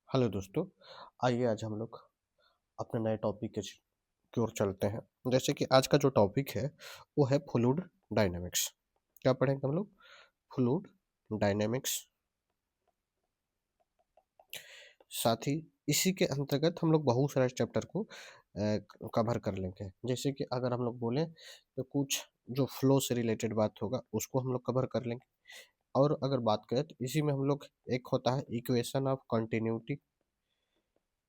Hello दोस्तों, आइए आज हम लोग अपने नए टॉपिक की ओर चलते हैं। जैसे कि आज का जो टॉपिक है वो है फ्लूइड डायनेमिक्स। क्या पढ़ेंगे हम लोग? Fluid dynamics. साथ ही इसी के अंतर्गत हम लोग बहुत सारे चैप्टर को कवर कर लेंगे। जैसे कि अगर हम लोग बोलें तो कुछ जो फ्लो से रिलेटेड बात होगा उसको हम लोग कवर कर लेंगे। और अगर बात करें तो इसी में हम लोग एक होता है equation of continuity,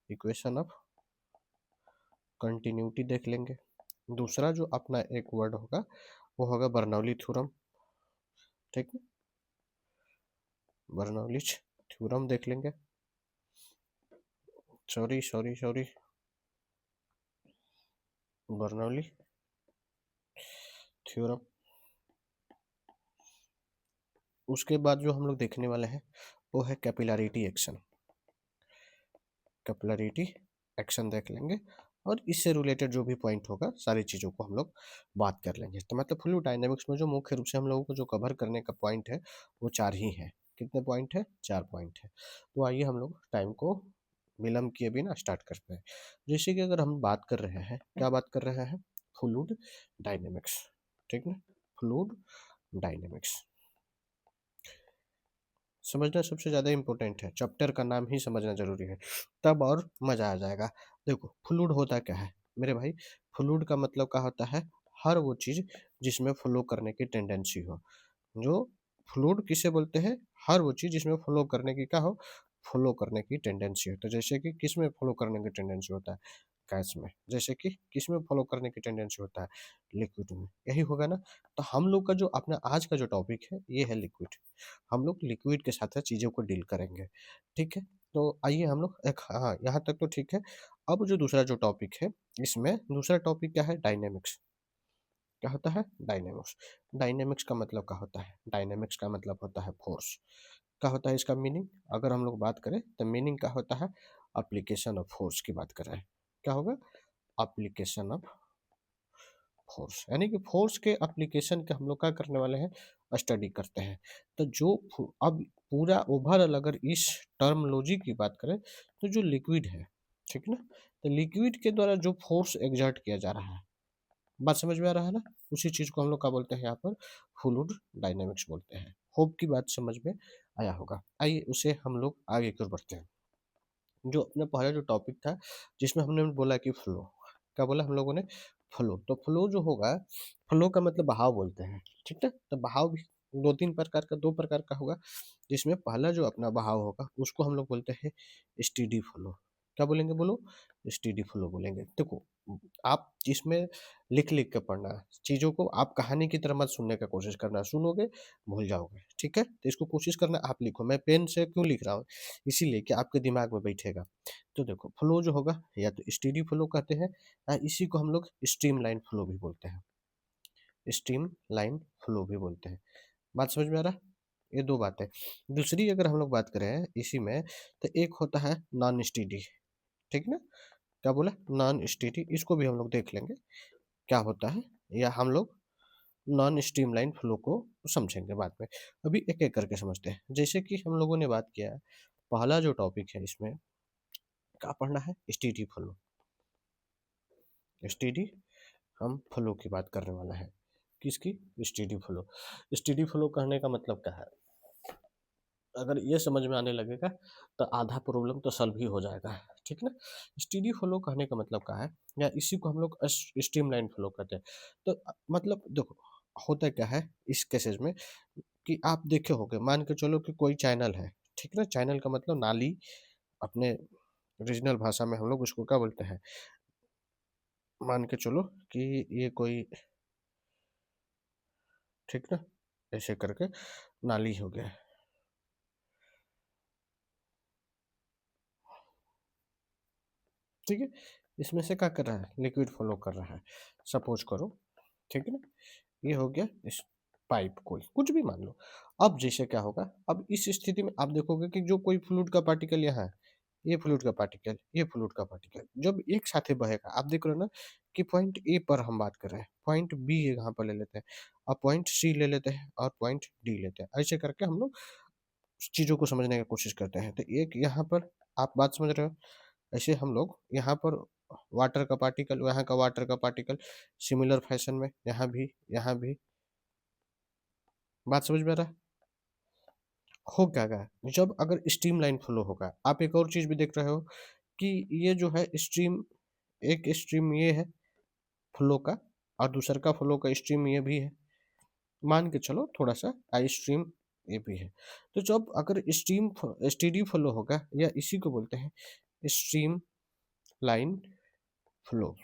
equation of continuity देख लेंगे। दूसरा जो अपना एक वर्ड होगा वो होगा बर्नौली थ्योरम। ठीक है, बर्नौलीज थ्योरम देख लेंगे। Sorry sorry sorry, Bernoulli theorem. उसके बाद जो हम लोग देखने वाले हैं वो है कैपिलरिटी एक्शन। कैपिलरिटी एक्शन देख लेंगे और इससे रिलेटेड जो भी पॉइंट होगा सारी चीज़ों को हम लोग बात कर लेंगे। तो मतलब फ्लूइड डायनेमिक्स में जो मुख्य रूप से हम लोगों को जो कवर करने का पॉइंट है वो चार ही है। कितने पॉइंट है? चार पॉइंट है। तो आइए हम लोग टाइम को विलम्ब किए बिना स्टार्ट करते हैं। जैसे कि अगर हम बात कर रहे हैं, क्या बात कर रहे हैं? Fluid dynamics. ठीक ना, फ्लूइड डायनेमिक्स समझना सबसे ज़्यादा इम्पोर्टेंट है। चैप्टर का नाम ही समझना ज़रूरी है, तब और मज़ा आ जाएगा। देखो फ्लूइड होता क्या है मेरे भाई? फ्लूइड का मतलब क्या होता है? हर वो चीज़ जिसमें फ्लो करने की टेंडेंसी हो। जो फ्लूइड किसे बोलते हैं? हर वो चीज़ जिसमें फ्लो करने की क्या हो? फ्लो करने की टेंडेंसी हो। तो जैसे कि किस में फ्लो करने की टेंडेंसी होता है? गैस में। जैसे कि किस में फ्लो करने की टेंडेंसी होता है? लिक्विड में। यही होगा ना। तो हम लोग का जो अपना आज का जो टॉपिक है ये है लिक्विड। हम लोग लिक्विड के साथ चीज़ों को डील करेंगे। ठीक है, तो आइए हम लोग एक, हाँ यहाँ तक तो ठीक है। अब जो दूसरा जो टॉपिक है इसमें दूसरा टॉपिक क्या है? डायनेमिक्स। क्या होता है? डायनेमिक्स। डायनेमिक्स का मतलब क्या होता है? डायनेमिक्स का मतलब होता है फोर्स। क्या होता है इसका मीनिंग? अगर हम लोग बात करें तो मीनिंग क्या होता है? एप्लीकेशन ऑफ फोर्स की बात कर रहे हैं। क्या होगा? एप्लीकेशन ऑफ फोर्स, यानी कि फोर्स के एप्लीकेशन के हम लोग क्या करने वाले हैं? स्टडी करते हैं। तो जो अब पूरा ओवरऑल अगर इस टर्मोलॉजी की बात करें तो जो लिक्विड है, ठीक ना, तो लिक्विड के द्वारा जो फोर्स एग्जर्ट किया जा रहा है, बात समझ में आ रहा है ना? उसी चीज़ को हम लोग क्या बोलते हैं यहाँ पर? फ्लूइड डायनेमिक्स बोलते हैं। होप की बात समझ में आया होगा। आइए उसे हम लोग आगे की ओर बढ़ते हैं। जो अपना पहला जो टॉपिक था जिसमें हमने बोला कि फ्लो, क्या बोला हम लोगों ने? फ्लो। तो फ्लो जो होगा, फ्लो का मतलब बहाव बोलते हैं। ठीक है, तो बहाव भी दो प्रकार का होगा। जिसमें पहला जो अपना बहाव होगा उसको हम लोग बोलते हैं स्टीडी फ्लो। क्या बोलेंगे? बोलो। स्टीडी फ्लो बोलेंगे। देखो, आप इसमें लिख लिख के पढ़ना है चीज़ों को। आप कहानी की तरह मत सुनने का कोशिश करना, सुनोगे भूल जाओगे। ठीक है, तो इसको कोशिश करना आप लिखो। मैं पेन से क्यों लिख रहा हूँ? इसीलिए कि आपके दिमाग में बैठेगा। तो देखो फ्लो जो होगा या तो स्टीडी फ्लो कहते हैं या इसी को हम लोग स्ट्रीम लाइन फ्लो भी बोलते हैं। स्ट्रीम लाइन फ्लो भी बोलते हैं। बात समझ में आ रहा है? ये दो बातें। दूसरी अगर हम लोग बात करें इसी में, तो एक होता है नॉन स्टीडी। ठीक ना, क्या बोला? Non steady. इसको भी हम लोग देख लेंगे क्या होता है, या हम लोग नॉन स्ट्रीमलाइन फ्लो को समझेंगे बाद में। अभी एक एक करके समझते हैं। जैसे कि हम लोगों ने बात किया है, पहला जो टॉपिक है इसमें क्या पढ़ना है? Steady flow. स्टीडी हम फ्लो की बात करने वाला है। किसकी? Steady flow. स्टीडी फ्लो कहने का मतलब क्या है? अगर ये समझ में आने लगेगा तो आधा प्रॉब्लम तो सॉल्व ही हो जाएगा। ठीक ना। स्टीडी फ्लो कहने का मतलब क्या है, या इसी को हम लोग स्ट्रीमलाइन फ्लो कहते हैं। तो मतलब देखो होता क्या है इस केसेस में कि आप देखे होंगे, मान के चलो कि कोई चैनल है। ठीक ना, चैनल का मतलब नाली। अपने रीजनल भाषा में हम लोग उसको क्या बोलते हैं? मान के चलो कि ये कोई, ठीक ना, ऐसे करके नाली हो गया। ठीक है, इसमें से क्या कर रहा है? लिक्विड फ्लो कर रहा है, सपोज करो। ठीक है ना, ये हो गया इस पाइप, कोई कुछ भी मान लो। अब जैसे क्या होगा, अब इस स्थिति में आप देखोगे कि जो कोई फ्लूइड का पार्टिकल यहाँ है, ये फ्लूइड का पार्टिकल, ये फ्लूइड का पार्टिकल जब एक साथ बहेगा, आप देख रहे हो ना कि पॉइंट ए पर हम बात कर रहे हैं, पॉइंट बी यहाँ पर ले लेते हैं, अब पॉइंट सी ले लेते हैं और पॉइंट डी लेते हैं। ऐसे करके हम लोग चीज़ों को समझने की कोशिश करते हैं। तो एक यहाँ पर आप बात समझ रहे हो? ऐसे हम लोग यहाँ पर वाटर का पार्टिकल, यहाँ का वाटर का पार्टिकल, सिमिलर फैशन में यहाँ भी बात समझ में आ रहा है? हो क्या गया, जब अगर स्ट्रीम लाइन फ्लो होगा, आप एक और चीज़ भी देख रहे हो कि ये जो है स्ट्रीम, एक स्ट्रीम ये है फ्लो का, और दूसर का फ्लो का स्ट्रीम ये भी है, मान के चलो थोड़ा सा आई स्ट्रीम ये भी है। तो जब अगर स्ट्रीम स्टीडी फ्लो होगा, या इसी को बोलते हैं स्ट्रीम लाइन फ्लो,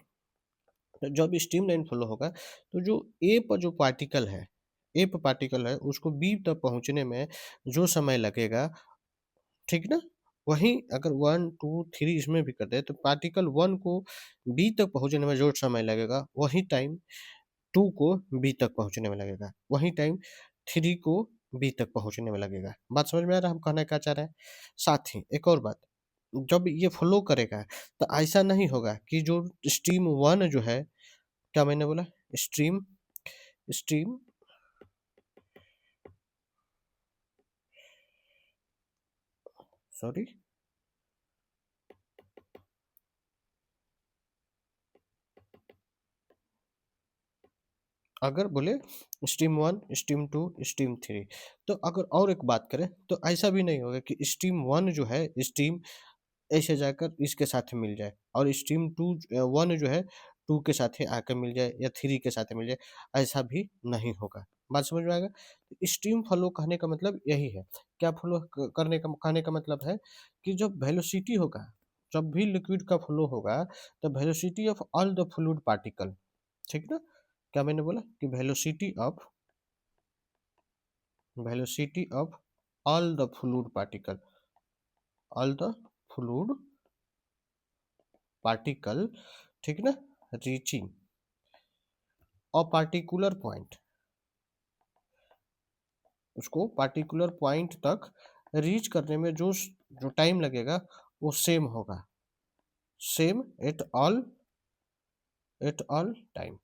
तो जब स्ट्रीम लाइन फ्लो होगा तो जो ए पर जो पार्टिकल है, ए पर पार्टिकल है, उसको बी तक पहुंचने में जो समय लगेगा, ठीक ना, वहीं अगर 1 2 3 इसमें भी कर दे तो पार्टिकल 1 को बी तक पहुंचने में जो समय लगेगा, वही टाइम 2 को बी तक पहुंचने में लगेगा, वही टाइम 3 को बी तक पहुंचने में लगेगा। बात समझ में आ रहा है हम कहना क्या चाह रहे हैं? साथ ही एक और बात, जब ये फ्लो करेगा तो ऐसा नहीं होगा कि जो स्ट्रीम 1 जो है, क्या मैंने बोला, स्ट्रीम स्ट्रीम सॉरी, अगर बोले स्ट्रीम 1 स्ट्रीम 2 स्ट्रीम 3, तो अगर और एक बात करें तो ऐसा भी नहीं होगा कि स्ट्रीम 1 जो है स्ट्रीम ऐसे जाकर इसके साथ मिल जाए, और स्ट्रीम 2 1 जो है 2 के साथ ही आकर मिल जाए, या 3 के साथ मिल जाए, ऐसा भी नहीं होगा। बात समझ में आएगा? स्ट्रीम फ्लो कहने का मतलब यही है। क्या फ्लो करने का कहने का मतलब है कि जब वेलोसिटी होगा, जब भी लिक्विड का फ्लो होगा, तो velocity of all the fluid particle, ठीक ना, क्या मैंने बोला कि velocity of all the fluid particle, all the fluid particle, ठीक ना, रीचिंग और पार्टिकुलर पॉइंट, उसको पार्टिकुलर पॉइंट तक रीच करने में जो जो टाइम लगेगा वो सेम होगा, सेम एट ऑल टाइम।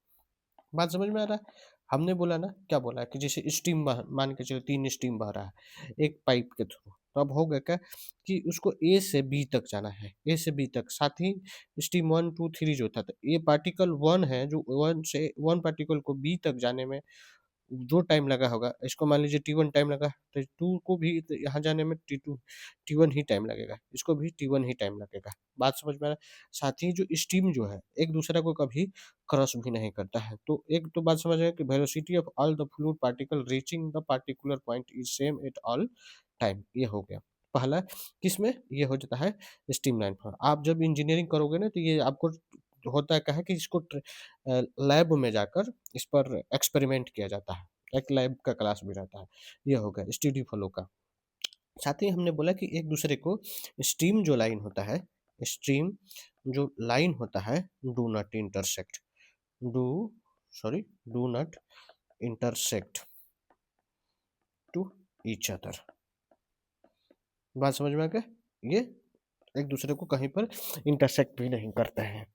बात समझ में आ रहा है? हमने बोला ना, क्या बोला कि जैसे स्टीम मान के चलो 3 स्टीम बह रहा है एक पाइप के थ्रू, तो अब हो गया क्या कि उसको ए से बी तक जाना है, ए से बी तक, साथ ही स्टीम 1 2 3 जो था, तो ये पार्टिकल 1 है, जो 1 पार्टिकल को बी तक जाने में जो टाइम लगा होगा, इसको मान लीजिए T1 टाइम लगा, तो 2 को भी तो यहाँ जाने में T1 ही टाइम लगेगा, इसको भी T1 ही टाइम लगेगा। बात समझ में आ रहा है? साथ ही जो स्टीम जो है एक दूसरे को कभी क्रॉस भी नहीं करता है। तो एक तो बात समझ आए कि velocity of all the fluid particle reaching the particular point is same at all time, ये हो गया पहला। किसमें ये हो जाता है? स्टीम लाइन पर। आप जब इंजीनियरिंग करोगे ना, तो ये आपको होता है क्या है कि इसको लैब में जाकर इस पर एक्सपेरिमेंट किया जाता है, एक लैब का क्लास भी रहता है। ये हो गया स्टडी फ्लो का। साथ ही हमने बोला कि एक दूसरे को स्ट्रीम जो लाइन होता है, स्ट्रीम जो लाइन होता है, do not intersect, do sorry do not intersect to each other. बात समझ में आ गया? ये एक दूसरे को कहीं पर इंटरसेक्ट भी नहीं करते हैं,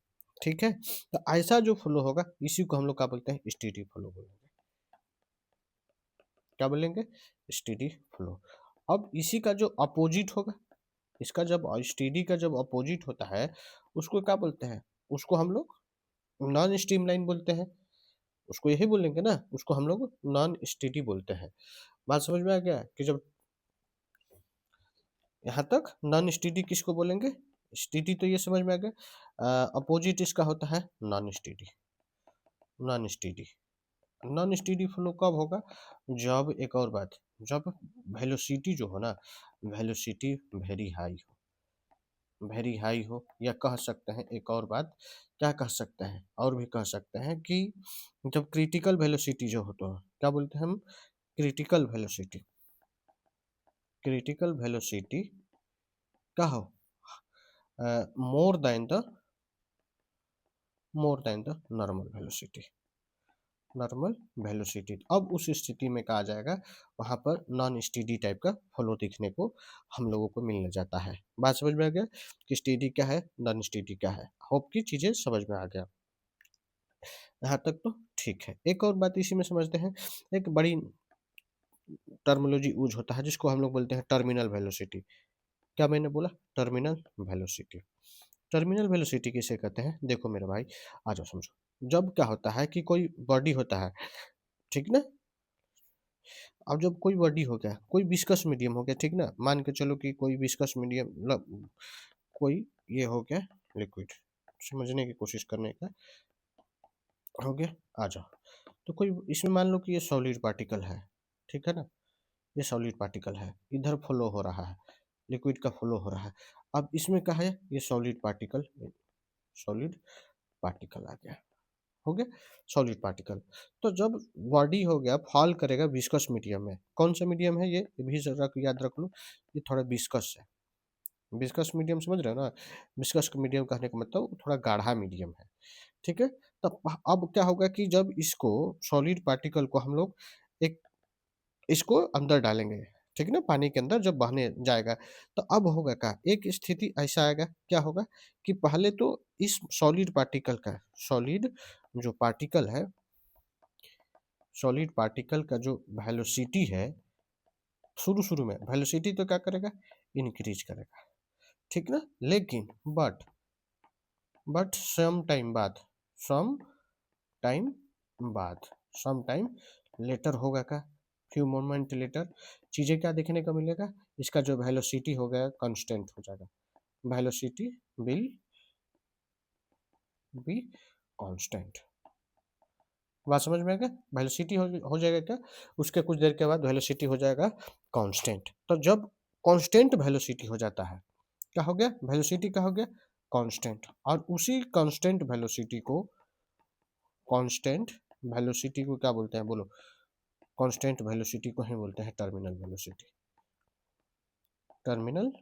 ठीक है। तो ऐसा जो फ्लो होगा इसी को हम लोग क्या बोलते हैं? स्टीडी फ्लो बोलेंगे। क्या बोलेंगे? Steady flow. अब इसी का जो अपोजिट होगा, इसका जब स्टीडी का जब अपोजिट होता है, उसको क्या बोलते हैं? उसको हम लोग नॉन स्ट्रीमलाइन बोलते हैं। उसको यही बोलेंगे ना, उसको हम लोग नॉन स्टीडी बोलते हैं। बात समझ में आ गया कि जब यहाँ तक नॉन स्टीडी किसको बोलेंगे? स्टीडी तो ये समझ में आ गया। अपोजिट इसका होता है non steady. Non steady, non steady flow कब होगा? जब एक और बात, जब वेलोसिटी जो हो ना, वेलोसिटी वेरी हाई हो, या कह सकते हैं एक और बात, क्या कह सकते हैं, और भी कह सकते हैं कि जब क्रिटिकल वेलोसिटी जो हो, तो क्या बोलते हैं हम? क्रिटिकल वेलोसिटी, क्रिटिकल वेलोसिटी क्या हो? More than the normal velocity, normal velocity. अब उस स्थिति में कहा जाएगा, वहाँ पर नॉन स्टीडी टाइप का फ्लो दिखने को हम लोगों को मिलने जाता है। बात समझ में आ गया कि स्टीडी क्या है, नॉन स्टीडी क्या है? होप की चीज़ें समझ में आ गया। यहाँ तक तो ठीक है। एक और बात इसी में समझते हैं, एक बड़ी टर्मिनोलॉजी यूज होता है जिसको हम लोग बोलते हैं टर्मिनल वेलोसिटी। क्या मैंने बोला? Terminal velocity. टर्मिनल वेलोसिटी किसे कहते हैं? देखो मेरे भाई, आ जाओ समझो। जब क्या होता है कि कोई बॉडी होता है, ठीक ना? अब जब कोई बॉडी हो गया, कोई विस्कस मीडियम हो गया, ठीक ना? मान के चलो कि कोई विस्कस मीडियम मतलब कोई ये हो गया लिक्विड, समझने की कोशिश करने का, हो गया, आ जाओ। तो कोई इसमें मान लो कि ये सॉलिड पार्टिकल है, ठीक है ना? ये सॉलिड पार्टिकल है, इधर फ्लो हो रहा है, लिक्विड का फ्लो हो रहा है। अब इसमें क्या है? ये सॉलिड पार्टिकल, सॉलिड पार्टिकल आ गया, हो गया सॉलिड पार्टिकल। तो जब बॉडी हो गया फॉल करेगा विस्कस मीडियम में, कौन सा मीडियम है ये भी जरा याद रख लो, ये थोड़ा विस्कस है। विस्कस मीडियम समझ रहे हो ना? विस्कस मीडियम कहने का मतलब थोड़ा गाढ़ा मीडियम है, ठीक है? तब अब क्या होगा कि जब इसको सॉलिड पार्टिकल को हम लोग एक इसको अंदर डालेंगे, ठीक है ना? पानी के अंदर जब बहने जाएगा, तो अब होगा क्या? एक स्थिति ऐसा आएगा, क्या होगा कि पहले तो इस सॉलिड पार्टिकल का, सॉलिड जो पार्टिकल है, सॉलिड पार्टिकल का जो वेलोसिटी है, शुरू-शुरू में वेलोसिटी तो क्या करेगा? इंक्रीज करेगा, ठीक ना? लेकिन बट सम टाइम बाद, सम टाइम लेटर होगा क्या? फ्यू मोमेंट लेटर चीज़ें क्या देखने को मिलेगा? इसका जो वेलोसिटी हो गया कांस्टेंट हो जाएगा। Velocity will be constant. बात समझ में आ गया? वेलोसिटी हो जाएगा क्या? उसके कुछ देर के बाद वेलोसिटी हो जाएगा कांस्टेंट। तो जब कांस्टेंट वेलोसिटी हो जाता है, क्या हो गया? वेलोसिटी क्या हो गया? कांस्टेंट। और उसी कांस्टेंट वेलोसिटी को क्या बोलते हैं बोलो? कांस्टेंट वेलोसिटी को ही बोलते हैं terminal velocity. Terminal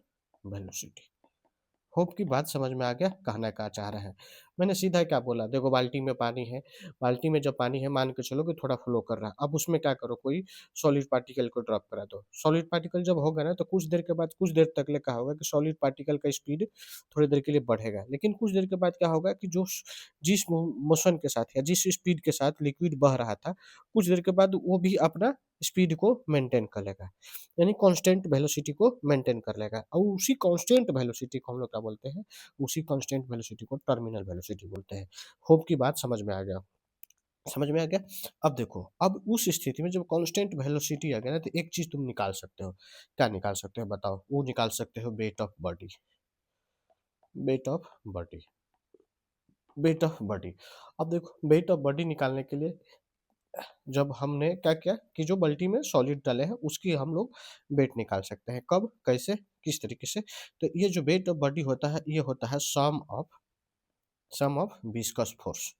velocity. Hope की बात समझ में आ गया, कहना क्या चाह रहे हैं। मैंने सीधा क्या बोला, देखो बाल्टी में पानी है, बाल्टी में जब पानी है मान के चलो कि थोड़ा फ्लो कर रहा है, अब उसमें क्या करो, कोई सॉलिड पार्टिकल को ड्रॉप करा दो। सॉलिड पार्टिकल जब होगा ना, तो कुछ देर के बाद, कुछ देर तक ले क्या होगा कि सॉलिड पार्टिकल का स्पीड थोड़ी देर के लिए बढ़ेगा, लेकिन कुछ देर के बाद क्या होगा कि जिस मोशन के साथ या जिस स्पीड के साथ लिक्विड बह रहा था, कुछ देर के बाद वो भी अपना स्पीड को मेंटेन कर लेगा, यानी कांस्टेंट वेलोसिटी को मेंटेन कर लेगा। और उसी कांस्टेंट वेलोसिटी को हम लोग क्या बोलते हैं? उसी कांस्टेंट वेलोसिटी को टर्मिनल वेलोसिटी बोलते हैं। होप की बात समझ में आ गया? समझ में आ गया? अब देखो, अब उस स्थिति में जब कांस्टेंट वेलोसिटी आ गया ना, तो एक चीज तुम निकाल सकते हो। क्या निकाल सकते हो बताओ? वो निकाल सकते हो weight of body. Weight of body, weight of body. अब देखो वेट ऑफ बॉडी निकालने के लिए जब हमने क्या किया कि जो बाल्टी में सॉलिड डाले हैं उसकी हम लोग वेट निकाल सकते हैं। कब, कैसे, किस तरीके से? तो ये जो वेट ऑफ बॉडी होता है, ये होता है sum of viscous force.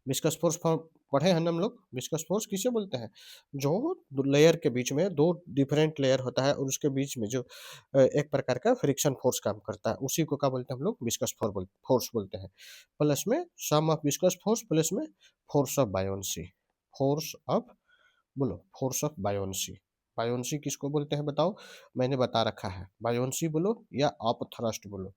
Viscous force पढ़े हैं ना हम लोग? विस्कस फोर्स किसे बोलते हैं? जो लेयर के बीच में दो डिफरेंट लेयर होता है और उसके बीच में जो एक प्रकार का फ्रिक्शन फोर्स काम करता है, उसी को क्या बोलते हैं हम लोग? विस्कस फोर्स बोलते हैं। प्लस में सम ऑफ विस्कस फोर्स प्लस में force of buoyancy. Force of, बोलो, फोर्स ऑफ बायोन्सी। बायोन्सी किसको बोलते हैं बताओ? मैंने बता रखा है, बायोन्सी बोलो या अपथ्रस्ट बोलो।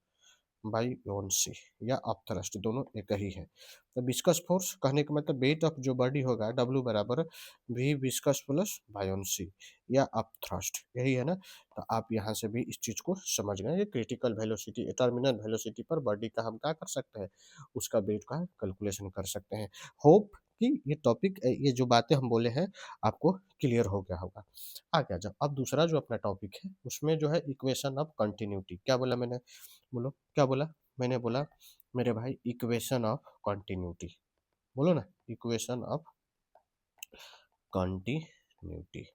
बायोन्सी या अपथ्रस्ट दोनों एक ही है। तो विस्कस फोर्स कहने का मतलब वेट ऑफ जो बॉडी होगा डब्ल्यू बराबर वी विस्कस प्लस बायोन्सी या अपथ्रस्ट, यही है ना? तो आप यहाँ से भी इस चीज़ को समझ गए, ये क्रिटिकल वेलोसिटी, टर्मिनल वेलोसिटी पर बॉडी का हम क्या कर सकते हैं? उसका वेट का कैलकुलेशन कर सकते हैं। होप कि ये टॉपिक, ये जो बातें हम बोले हैं, आपको क्लियर हो गया होगा। आगे आ जाओ, अब दूसरा जो अपना टॉपिक है उसमें जो है इक्वेशन ऑफ कंटिन्यूटी। क्या बोला मैंने? बोलो क्या बोला? मैंने बोला मेरे भाई इक्वेशन ऑफ कंटिन्यूटी। बोलो ना, इक्वेशन ऑफ कंटिन्यूटी,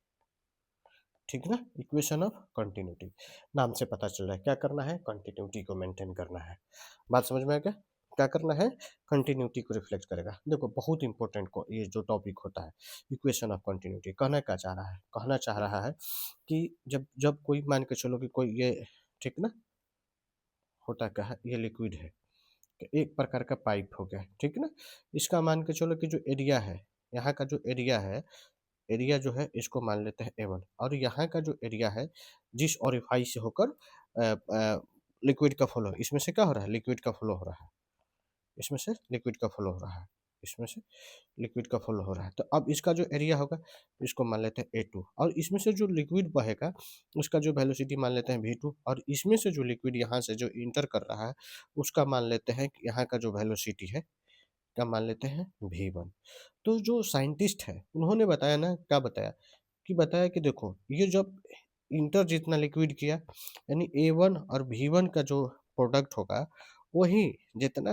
ठीक ना? इक्वेशन ऑफ कंटिन्यूटी, नाम से पता चल रहा है क्या करना है? कंटिन्यूटी को मेंटेन करना है। बात समझ में आ गया? क्या करना है? कंटिन्यूटी को रिफ्लेक्ट करेगा। देखो बहुत इंपॉर्टेंट को ये जो टॉपिक होता है इक्वेशन ऑफ कंटिन्यूटी, कहना क्या चाह रहा है? कहना चाह रहा है कि जब जब कोई मान के चलो कि कोई ये, ठीक ना, होता क्या है, ये लिक्विड है, एक प्रकार का पाइप हो गया, ठीक ना? इसका मान के चलो कि जो एरिया है, यहाँ का जो एरिया है, एरिया जो है इसको मान लेते हैं A1, और यहाँ का जो एरिया है जिस ओरिफाई से होकर लिक्विड का फ्लो, इसमें से क्या हो रहा है? लिक्विड का फ्लो हो रहा है, इसमें से लिक्विड का फ्लो हो रहा है, इसमें से लिक्विड का फ्लो हो रहा है। तो अब इसका जो एरिया होगा इसको मान लेते हैं A2, और इसमें से जो लिक्विड बहेगा उसका जो वेलोसिटी मान लेते हैं V2, और इसमें से जो लिक्विड यहाँ से जो इंटर कर रहा है उसका मान लेते हैं कि यहाँ का जो वेलोसिटी है क्या मान लेते हैं V1। तो जो साइंटिस्ट है उन्होंने बताया ना, क्या बताया कि बताया कि देखो ये जब इंटर जितना लिक्विड किया यानी A1 और V1 का जो प्रोडक्ट होगा वही जितना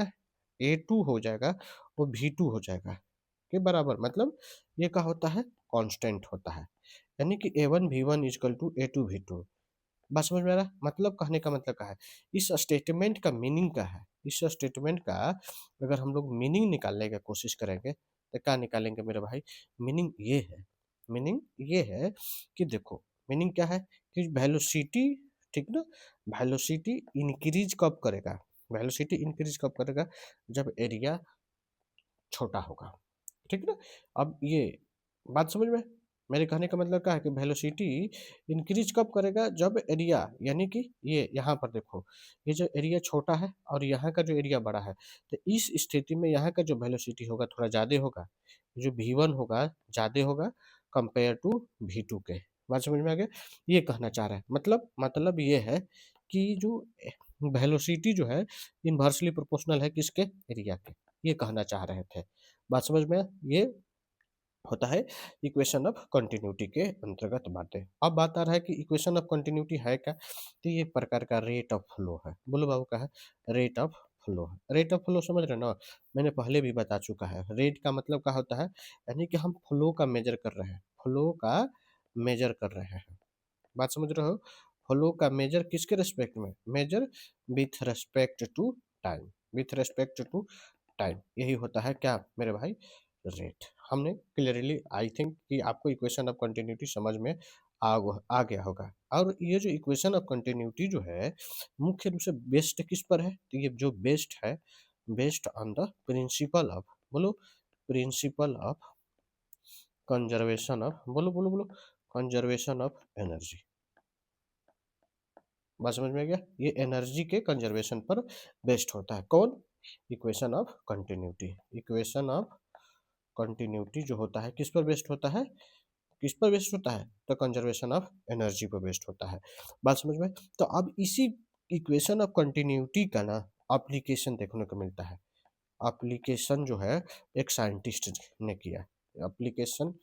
A2 हो जाएगा वो V2 हो जाएगा के बराबर। मतलब ये क्या होता है, कांस्टेंट होता है, यानी कि A1 V1 equal to A2 V2। बात समझ में आ रहा है? मतलब कहने का मतलब क्या है, इस स्टेटमेंट का मीनिंग क्या है, इस स्टेटमेंट का अगर हम लोग मीनिंग निकालने की कोशिश करेंगे तो क्या निकालेंगे मेरे भाई, मीनिंग ये है, मीनिंग ये है कि देखो मीनिंग क्या है कि वेलोसिटी, ठीक ना, वेलोसिटी इंक्रीज कब करेगा, वेलोसिटी इंक्रीज कब करेगा, जब एरिया छोटा होगा, ठीक ना। अब ये बात समझ में, मेरे कहने का मतलब क्या है कि वेलोसिटी इंक्रीज कब करेगा, जब एरिया, यानी कि ये यहाँ पर देखो ये जो एरिया छोटा है और यहाँ का जो एरिया बड़ा है, तो इस स्थिति में यहाँ का जो वेलोसिटी होगा थोड़ा ज़्यादा होगा, जो V1 होगा ज़्यादा होगा कंपेयर टू V2 के। बात समझ में आ गया, ये कहना चाह रहा है, मतलब ये है कि जो वेलोसिटी जो है इन्वर्सली प्रोपोर्शनल है किसके, एरिया के, ये कहना चाह रहे थे। बात समझ में, ये होता है इक्वेशन ऑफ कंटिन्यूटी के अंतर्गत बातें। अब बात आ रहा है कि इक्वेशन ऑफ कंटिन्यूटी है क्या, तो ये एक प्रकार का रेट ऑफ फ्लो है। बोलो बाबू का है, रेट ऑफ फ्लो है। रेट ऑफ फ्लो समझ रहे हो ना, मैंने पहले भी बता चुका है। रेट का मतलब क्या होता है, यानी कि हम फ्लो का मेजर कर रहे हैं, फ्लो का मेजर कर रहे हैं। बात समझ रहे हो, फ्लो का मेजर किसके रेस्पेक्ट में, measure with respect to time, with respect to time, यही होता है क्या मेरे भाई, रेट। हमने क्लियरली आई थिंक कि आपको इक्वेशन ऑफ कंटिन्यूटी समझ में आ गया होगा। और ये जो इक्वेशन ऑफ कंटिन्यूटी जो है मुख्य रूप से बेस्ड किस पर है, तो ये जो बेस्ड है, based on the principle of, बोलो प्रिंसिपल ऑफ कंजर्वेशन ऑफ, बोलो बोलो बोलो कंजर्वेशन ऑफ एनर्जी। बात समझ में आ गया, ये एनर्जी के कंजर्वेशन पर बेस्ड होता है। कौन, equation of continuity, equation of continuity जो होता है किस पर बेस्ड होता है, किस पर बेस्ड होता है, तो कंजर्वेशन ऑफ एनर्जी पर बेस्ड होता है। बात समझ में। तो अब इसी इक्वेशन ऑफ कंटिन्यूटी का ना एप्लीकेशन देखने को मिलता है। एप्लीकेशन जो है एक साइंटिस्ट ने किया, एप्लीकेशन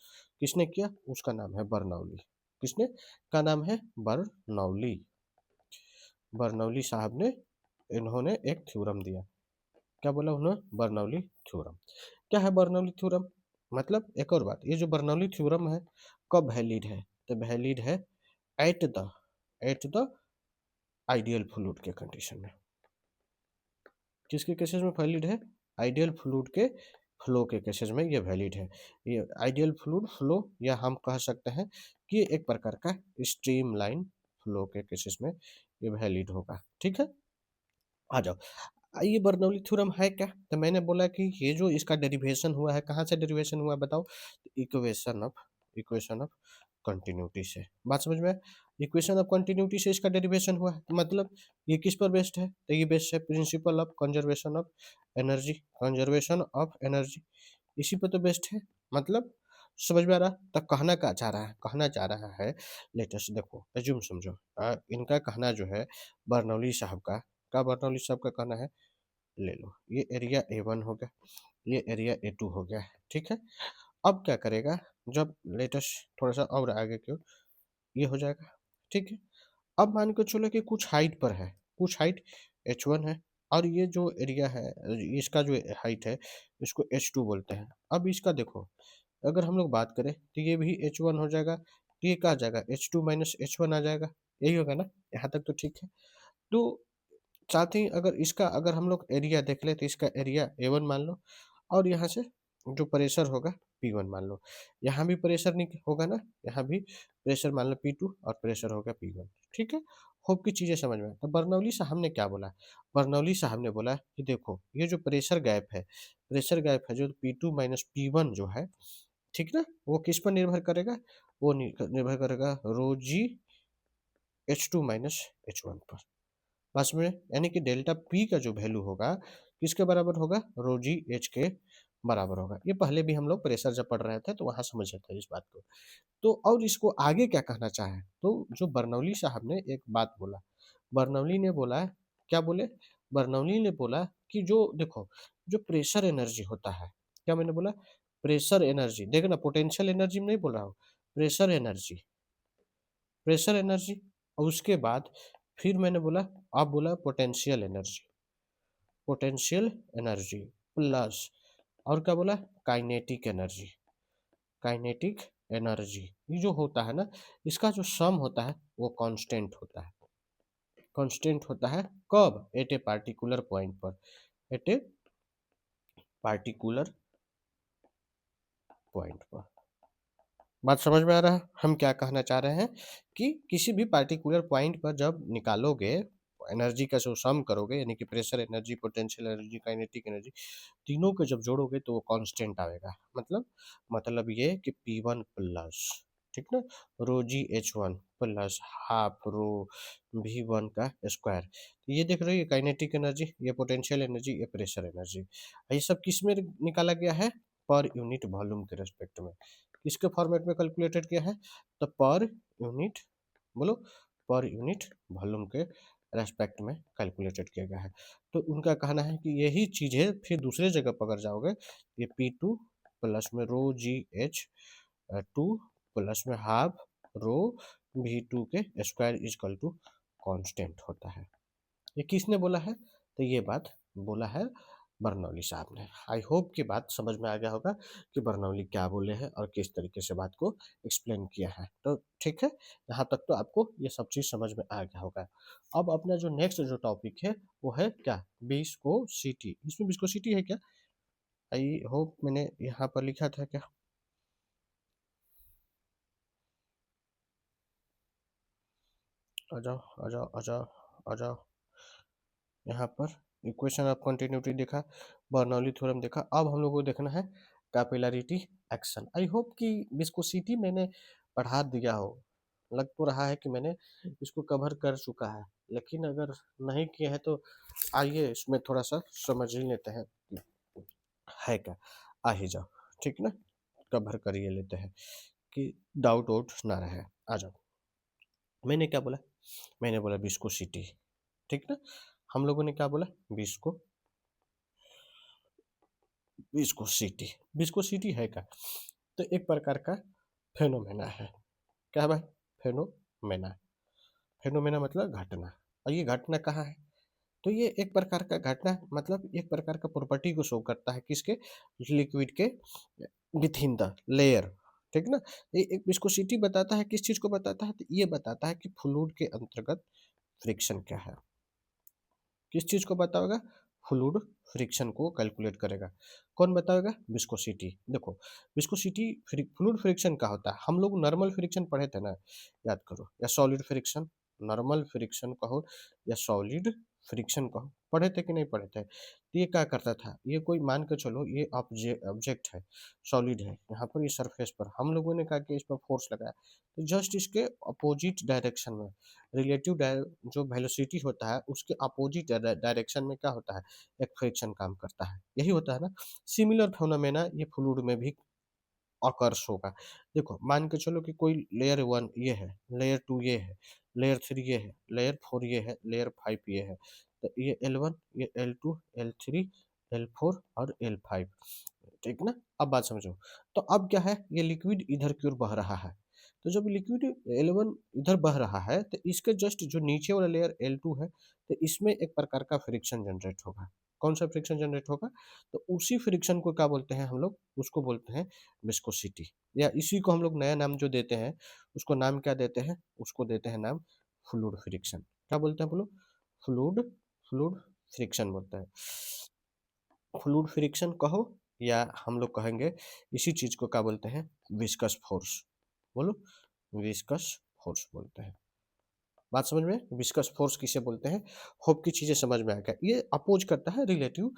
किसने किया, उसका नाम है बर्नौली। किसने, का नाम है बर्नौली, बर्नौली साहब ने, इन्होंने एक थ्योरम दिया। क्या बोला उन्होंने, बर्नौली थ्योरम। क्या है बर्नौली थ्योरम, मतलब एक और बात, ये जो बर्नौली थ्योरम है कब वैलिड है, तो वैलिड है at the, at the ideal fluid के कंडीशन में। किसके केसेस में वैलिड है, आइडियल फ्लूइड के फ्लो के केसेस में ये वैलिड है। ये आइडियल फ्लूइड फ्लो, या हम कह सकते हैं कि एक प्रकार का स्ट्रीम लाइन फ्लो के केसेस में ये वैलिड होगा। ठीक है, आ जाओ। ये बर्नौली थ्योरम है क्या, तो मैंने बोला कि ये जो इसका डेरिवेशन हुआ है, कहाँ से डेरिवेशन हुआ है बताओ, equation of, equation of continuity से। बात समझ में, इक्वेशन ऑफ कंटिन्यूटी से इसका डेरिवेशन हुआ है, तो मतलब ये किस पर बेस्ड है, तो ये बेस्ड है principle of conservation of energy, conservation of energy, इसी पर तो बेस्ड है। मतलब समझ में आ रहा, तब कहना क्या चाह रहा है, कहना चाह रहा है, लेटेस्ट देखो एज्यूम समझो, इनका कहना जो है बर्नौली साहब का बर्नौली साहब का कहना है, ले लो ये एरिया A1 हो गया, ये एरिया A2 हो गया, ठीक है। अब क्या करेगा, जब लेटेस्ट थोड़ा सा और आगे क्यों, ये हो जाएगा, ठीक है। अब मान के चलो कि कुछ हाइट पर है, कुछ हाइट H1 है, और ये जो एरिया है, इसका जो हाइट है इसको H2 बोलते हैं। अब इसका देखो, अगर हम लोग बात करें तो ये भी H1 हो जाएगा, तो ये क्या आ जाएगा H2 माइनस H1 आ जाएगा, यही होगा ना, यहाँ तक तो ठीक है। तो साथ ही अगर इसका, अगर हम लोग एरिया देख ले तो इसका एरिया A1 मान लो, और यहाँ से जो प्रेशर होगा P1 मान लो, यहाँ भी प्रेशर नहीं होगा ना, यहाँ भी प्रेशर मान लो P2 और प्रेशर होगा P1, ठीक है। होप की चीज़ें समझ में आए। तो बर्नौली साहब ने क्या बोला, बर्नौली साहब ने बोला कि देखो ये जो प्रेशर गैप है, प्रेशर गैप है जो P2 माइनस P1 जो है, ठीक ना, वो किस पर निर्भर करेगा, वो निर्भर करेगा रो जी H2 माइनस H1 पर। बस में, यानी कि डेल्टा पी का जो वैल्यू होगा किसके बराबर होगा, रो जी एच के बराबर होगा। ये पहले भी हम लोग प्रेशर जब पढ़ रहे थे तो वहाँ समझे थे इस बात को। तो और इसको आगे क्या कहना चाहे, तो जो बर्नौली साहब ने एक बात बोला, बर्नौली ने बोला, क्या बोले, बर्नौली ने बोला कि जो देखो, जो प्रेशर एनर्जी होता है, क्या मैंने बोला, प्रेशर एनर्जी, देखना पोटेंशियल एनर्जी में नहीं बोल रहा हूँ, प्रेशर एनर्जी, प्रेशर एनर्जी, और उसके बाद फिर मैंने बोला, आप बोला potential energy, potential energy plus, और क्या बोला, काइनेटिक एनर्जी, काइनेटिक एनर्जी, ये जो होता है ना, इसका जो सम होता है वो कांस्टेंट होता है, कांस्टेंट होता है कब, एट ए पार्टिकुलर पॉइंट पर, एट ए पार्टिकुलर पॉइंट पर। बात समझ में आ रहा है हम क्या कहना चाह रहे हैं, कि किसी भी पार्टिकुलर पॉइंट पर जब निकालोगे एनर्जी का जो सम करोगे, यानी कि pressure energy, potential energy, kinetic energy, तीनों को जब जोड़ोगे तो वो कांस्टेंट आएगा, मतलब ये कि P1 प्लस, ठीक ना, rho g h one plus half rho V1 का स्क्वायर। तो ये देख रहे हो, ये काइनेटिक एनर्जी, ये पोटेंशियल एनर्जी, ये प्रेशर एनर्जी, ये सब किस में निकाला गया है, पर यूनिट वॉल्यूम के रेस्पेक्ट में, किसके फॉर्मेट में कैलकुलेटेड किया है, तो पर यूनिट, बोलो, पर यूनिट वॉल्यूम के रेस्पेक्ट में कैलकुलेटेड किया गया है। तो उनका कहना है कि यही चीज़ें फिर दूसरे जगह पर अगर जाओगे, ये P2 प्लस में रो जी एच टू प्लस में हाफ रो V2 के स्क्वायर इजकल टू कांस्टेंट होता है। ये किसने बोला है, तो ये बात बोला है बर्नौली साहब ने। आई होप कि बात समझ में आ गया होगा कि बर्नौली क्या बोले हैं और किस तरीके से बात को एक्सप्लेन किया है। तो ठीक है, यहाँ तक तो आपको ये सब चीज़ समझ में आ गया होगा। अब अपना जो नेक्स्ट जो टॉपिक है वो है क्या, विस्कोसिटी। इसमें विस्कोसिटी है क्या, आई होप मैंने यहाँ पर लिखा था क्या, आ जाओ आ जाओ आ जाओ आ जाओ, यहाँ पर इक्वेशन ऑफ कंटिन्यूटी देखा, बर्नौली थ्योरम देखा, अब हम लोग को देखना है कैपिलरिटी एक्शन। आई होप कि विस्कोसिटी मैंने पढ़ा दिया हो, लग तो रहा है कि मैंने इसको कवर कर चुका है, लेकिन अगर नहीं किए हैं तो आइए इसमें थोड़ा सा समझ ही लेते हैं है क्या, आ ही जाओ, ठीक ना, कवर कर ही लेते हैं कि डाउट वाउट ना रहे। आ जाओ, मैंने क्या बोला, मैंने बोला विस्कोसिटी, ठीक ना, हम लोगों ने क्या बोला, विस्को, विस्कोसिटी, विस्कोसिटी है क्या, तो एक प्रकार का फेनोमेना है, क्या है भाई, फेनोमेना, फेनोमेना मतलब घटना, और ये घटना कहाँ है, तो ये एक प्रकार का घटना मतलब एक प्रकार का प्रॉपर्टी को शो करता है, किसके, लिक्विड के विथ इन द लेयर, ठीक ना। ये एक विस्कोसिटी बताता है, किस चीज को बताता है, तो ये बताता है कि फ्लूइड के अंतर्गत फ्रिक्शन क्या है, किस चीज को बताएगा, फ्लूइड फ्रिक्शन को कैलकुलेट करेगा, कौन बताएगा, विस्कोसिटी। देखो, विस्कोसिटी फ्लूइड फ्रिक्शन का होता है, हम लोग नॉर्मल फ्रिक्शन पढ़े थे ना, याद करो, या सॉलिड फ्रिक्शन, नॉर्मल फ्रिक्शन कहो या सॉलिड फ्रिक्शन कहो, पढ़े थे कि नहीं पढ़े थे, तो ये क्या करता था, ये कोई मान के चलो ये ऑब्जेक्ट है, सॉलिड है, यहाँ पर ये सरफेस पर हम लोगों ने कहा कि इस पर फोर्स लगाया, तो जस्ट इसके अपोजिट डायरेक्शन में, रिलेटिव जो वेलोसिटी होता है उसके अपोजिट डायरेक्शन में क्या होता है, एक फ्रिक्शन काम करता है, यही होता है ना। सिमिलर फिनोमेना ये फ्लूइड में भी अकर्स होगा। देखो, मान के चलो कि कोई लेयर वन ये है, लेयर टू ये है, लेयर थ्री ये है, लेयर फोर ये है, लेयर फाइव ये है, तो ये L1, ये L2, L3, L4 और L5, ठीक ना। अब बात समझो, तो अब क्या है, ये लिक्विड इधर की ओर बह रहा है, तो जब लिक्विड L1 इधर बह रहा है तो इसके जस्ट जो नीचे वाला लेयर L2 है, तो इसमें एक प्रकार का फ्रिक्शन जनरेट होगा, कौन सा फ्रिक्शन जनरेट होगा, तो उसी फ्रिक्शन को क्या बोलते हैं हम लोग, उसको बोलते हैं विस्कोसिटी, या इसी को हम लोग नया नाम जो देते हैं उसको नाम क्या देते हैं, उसको देते हैं नाम फ्लूइड फ्रिक्शन, क्या बोलते हैं बोलो, फ्लूइड, फ्लूइड फ्रिक्शन बोलते हैं, फ्लूइड फ्रिक्शन कहो, या हम लोग कहेंगे इसी चीज को क्या बोलते हैं, विस्कस फोर्स, बोलो, विस्कस फोर्स बोलते हैं। बात समझ में, विस्कस फोर्स किसे बोलते हैं, होप की चीजें समझ में आ गया, ये अपोज करता है रिलेटिव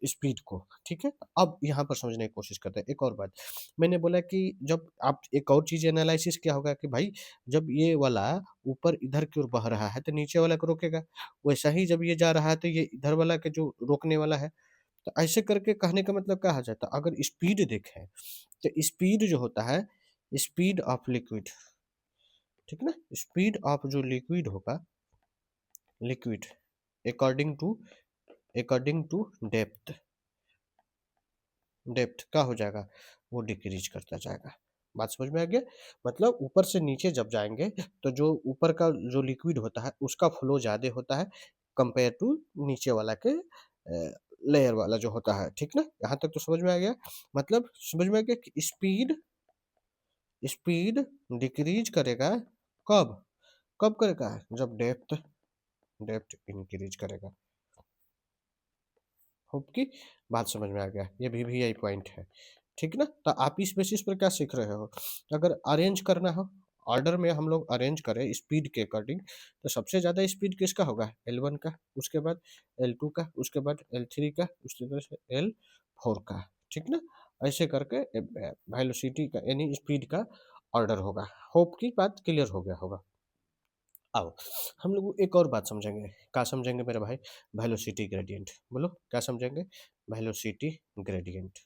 स्पीड को, ठीक है। अब यहाँ पर समझने की कोशिश करते हैं एक और बात, मैंने बोला कि जब आप एक और चीज एनालिसिस क्या होगा कि भाई, जब ये वाला ऊपर इधर की ओर बह रहा है तो नीचे वाला को रोकेगा, वैसा ही जब ये जा रहा है तो ये इधर वाला के जो रोकने वाला है, तो ऐसे करके कहने का मतलब क्या हो जाता है, अगर स्पीड देखें तो स्पीड जो होता है, स्पीड ऑफ लिक्विड, ठीक ना, स्पीड ऑफ जो लिक्विड होगा, liquid according to, according to depth, depth क्या हो जाएगा, वो डिक्रीज करता जाएगा। बात समझ में आ गया? मतलब ऊपर से नीचे जब जाएंगे तो जो ऊपर का जो लिक्विड होता है उसका फ्लो ज़्यादा होता है कंपेयर टू नीचे वाला के लेयर वाला जो होता है, ठीक ना, यहाँ तक तो समझ में आ गया। मतलब समझ में आ गया कि स्पीड, स्पीड डिक्रीज करेगा, कब, कब करेगा, जब डेप्थ, डेप्थ इंक्रीज करेगा। होप की बात समझ में आ गया, ये भी यही पॉइंट है, ठीक ना। तो आप इस बेसिस पर क्या सीख रहे हो, अगर अरेंज करना हो, ऑर्डर में हम लोग अरेंज करें स्पीड के अकॉर्डिंग, तो सबसे ज़्यादा स्पीड किसका होगा, L1 का, उसके बाद L2 का, उसके बाद L3 का, उसके बाद से L4 का, ठीक ना। ऐसे करके वेलोसिटी का यानी स्पीड का ऑर्डर होगा। होप की बात क्लियर हो गया होगा। आओ हम लोग एक और बात समझेंगे, क्या समझेंगे मेरे भाई, वेलोसिटी ग्रेडियंट, बोलो क्या समझेंगे, वेलोसिटी ग्रेडियंट।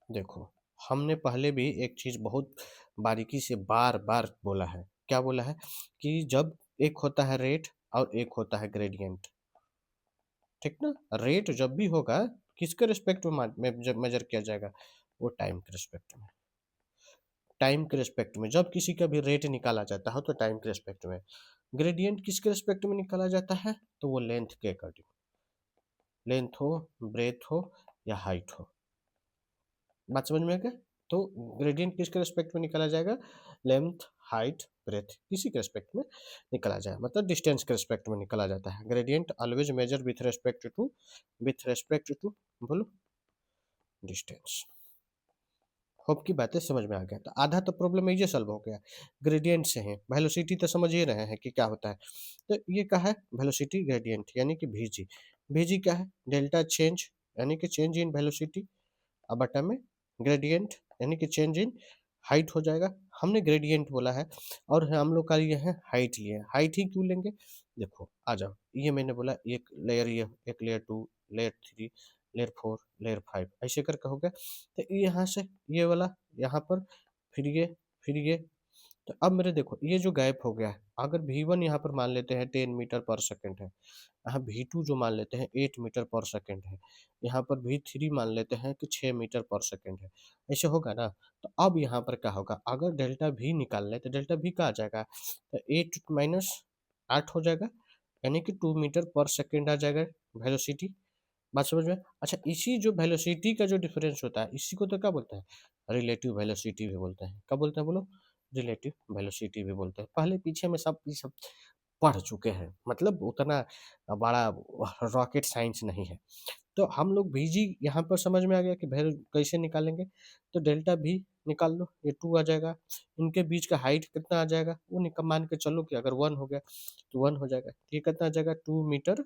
देखो हमने पहले भी एक चीज़ बहुत बारीकी से बार बार बोला है, क्या बोला है, कि जब एक होता है रेट और एक होता है ग्रेडियंट, ठीक ना। रेट जब भी होगा किसके रिस्पेक्ट में जब मेजर किया जाएगा, वो टाइम के रिस्पेक्ट में, टाइम के रिस्पेक्ट में जब किसी का भी रेट निकाला जाता है तो टाइम के रिस्पेक्ट में। ग्रेडियंट किसके रिस्पेक्ट में निकाला जाता है, तो वो लेंथ के अकॉर्डिंग, लेंथ हो, ब्रेथ हो या हाइट हो। बात समझ में आ गया? तो ग्रेडियंट किसके रिस्पेक्ट में निकाला जाएगा, लेंथ, हाइट, ब्रेथ, किसी के रिस्पेक्ट में निकाला जाए, मतलब डिस्टेंस के रिस्पेक्ट में निकाला जाता है। Gradient always measure with respect to, with respect to, बोलो, डिस्टेंस। होप की बातें समझ में आ गया, तो आधा तो प्रॉब्लम ये सॉल्व हो गया। ग्रेडियंट से है, वेलोसिटी तो समझ ही रहे हैं कि क्या होता है। तो ये क्या है, वेलोसिटी ग्रेडियंट यानी कि VG, VG क्या है, डेल्टा चेंज यानी कि चेंज इन वेलोसिटी, अब बटा में ग्रेडियंट यानी कि चेंज इन हाइट हो जाएगा। हमने ग्रेडियंट बोला है और हम लोग का ये है हाइट लिए, हाइट ही क्यों लेंगे, देखो आ जाओ, ये मैंने बोला एक लेयर, ये एक लेयर 2, लेयर 3, लेयर 4, लेयर 5, ऐसे करके हो गया। तो यहाँ से ये वाला यहाँ पर, फिर ये, फिर ये, तो अब मेरे देखो ये जो गैप हो गया है, अगर V1 यहाँ पर मान लेते हैं 10 मीटर पर सेकंड है, यहाँ V2 जो मान लेते हैं 8 मीटर पर सेकंड है, यहाँ पर V3 मान लेते हैं कि 6 मीटर पर सेकंड है, ऐसे होगा ना। तो अब यहाँ पर क्या होगा, अगर डेल्टा V निकाल लें तो डेल्टा V का आ जाएगा, तो 8 माइनस 8 हो जाएगा, यानी कि 2 मीटर पर सेकंड आ जाएगा वेलोसिटी। बात समझ में? अच्छा इसी जो वेलोसिटी का जो डिफरेंस होता है इसी को तो क्या बोलते हैं, रिलेटिव वेलोसिटी भी बोलते हैं। क्या बोलते हैं बोलो, रिलेटिव वेलोसिटी भी बोलते हैं। पहले पीछे में सब ये सब पढ़ चुके हैं, मतलब उतना बड़ा रॉकेट साइंस नहीं है। तो हम लोग VG यहाँ पर समझ में आ गया कि वैल्यू कैसे निकालेंगे, तो डेल्टा V निकाल लो, ये 2 आ जाएगा, इनके बीच का हाइट कितना आ जाएगा, वो मान के चलो कि अगर 1 हो गया तो 1 हो जाएगा, ये कितना आ जाएगा 2 मीटर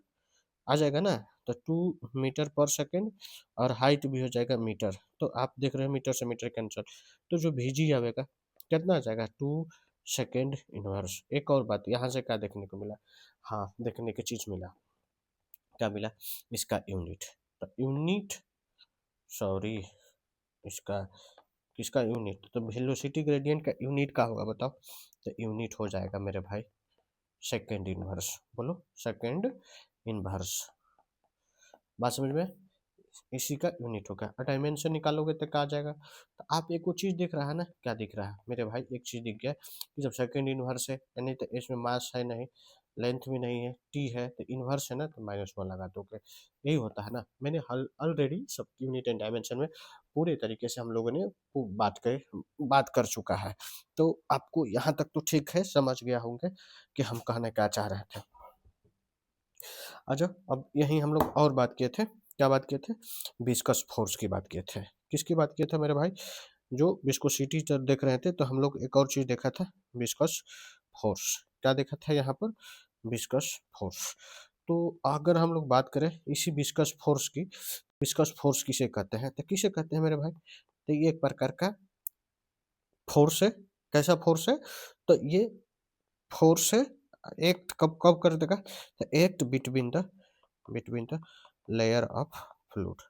आ जाएगा ना, तो 2 मीटर पर सेकंड और हाइट भी हो जाएगा मीटर, तो आप देख रहे हो मीटर से मीटर कैंसल, तो जो VG आएगा कितना आ जाएगा 2 सेकेंड इनवर्स। एक और बात यहाँ से क्या देखने को मिला, हाँ देखने की चीज़ मिला, क्या मिला, इसका यूनिट, तो यूनिट, सॉरी इसका, किसका यूनिट, तो वेलोसिटी ग्रेडियंट का यूनिट क्या होगा बताओ, तो यूनिट हो जाएगा मेरे भाई सेकेंड इनवर्स, बोलो सेकेंड इनवर्स। बात समझ में, इसी का यूनिट होगा, और डायमेंशन निकालोगे तो क्या आ जाएगा, तो आप एक वो चीज़ दिख रहा है ना, क्या दिख रहा है मेरे भाई, एक चीज़ दिख गया कि जब सेकेंड इनवर्स है यानी तो इसमें मास है नहीं, लेंथ भी नहीं है, टी है, तो इनवर्स है ना तो -1 लगा दोगे, यही होता है ना। मैंने ऑलरेडी सब यूनिट एंड डायमेंशन में पूरे तरीके से हम लोगों ने वो बात कर चुका है, तो आपको यहाँ तक तो ठीक है, समझ गया होंगे कि हम कहना क्या चाह रहे थे। अच्छा अब यहीं हम लोग और बात किए थे, क्या बात किए थे, विस्कस फोर्स की बात किए थे, किसकी बात किए थे मेरे भाई, जो विस्कोसिटी जब देख रहे थे तो हम लोग एक और चीज़ देखा था, विस्कस फोर्स, क्या देखा था यहाँ पर, विस्कस फोर्स। तो अगर हम लोग बात करें इसी विस्कस फोर्स की, विस्कस फोर्स किसे कहते हैं, तो किसे कहते हैं मेरे भाई, तो ये एक प्रकार का फोर्स है, कैसा फोर्स है, तो ये फोर्स है, एक्ट कब कब कर देगा, तो act between the, between the layer of fluid,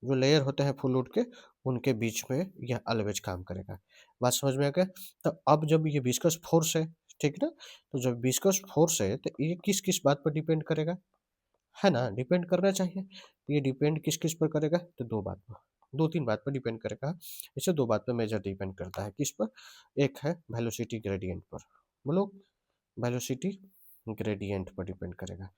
जो लेयर होते हैं फ्लूइड के उनके बीच में यह ऑलवेज काम करेगा। बात समझ में आ गया? तो अब जब ये विस्कस फोर्स है, ठीक ना? तो जब विस्कस फोर्स है तो ये किस-किस बात पर डिपेंड करेगा? है ना? डिपेंड करना चाहिए। तो ये डिपेंड किस-किस पर करेगा? तो 2 बात पर, 2-3 बात पर डिपेंड करेगा। इसे 2 बात पर मेजर डिपेंड करता है। किस पर? एक है वेलोसिटी ग्रेडिएंट पर। बोलो, वेलोसिटी ग्रेडिएंट पर डिपेंड करेगा।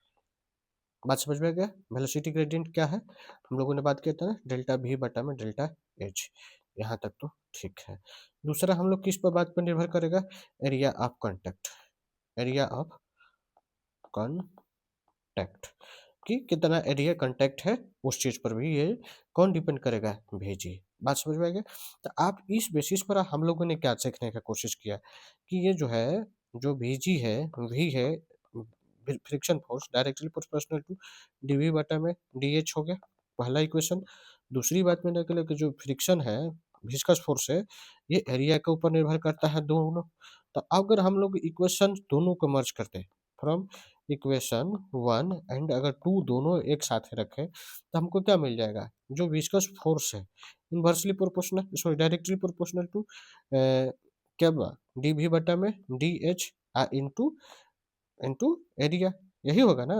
बात समझ में आ गया? वेलोसिटी ग्रेडिएंट क्या है? हम लोगों ने बात किया था ना, डेल्टा वी बटा में डेल्टा एच। यहाँ तक तो ठीक है। दूसरा हम लोग किस पर बात पर निर्भर करेगा? Area of contact. Area of contact, कि कितना एरिया कांटेक्ट है, उस चीज़ पर भी ये कौन डिपेंड करेगा? भेजी। बात समझ में आ गया? तो आप इस बेसिस पर हम लोगों ने क्या सीखने का कोशिश किया कि ये जो है, जो भेजी है, वी है, friction force directly proportional to DV बटा में डीएच हो गया, पहला इक्वेशन। दूसरी बात मैंने कहा कि जो फ्रिक्शन है, विस्कस फोर्स है, ये एरिया के ऊपर निर्भर करता है दोनों। तो अगर हम लोग इक्वेशन दोनों को मर्ज करते फ्रॉम इक्वेशन 1 एंड अगर 2 दोनों एक साथ रखें तो हमको क्या मिल जाएगा? जो विस्कस फोर्स है inversely proportional, sorry directly proportional to क्या हुआ, डी वी बटा में D H into into area, यही होगा ना?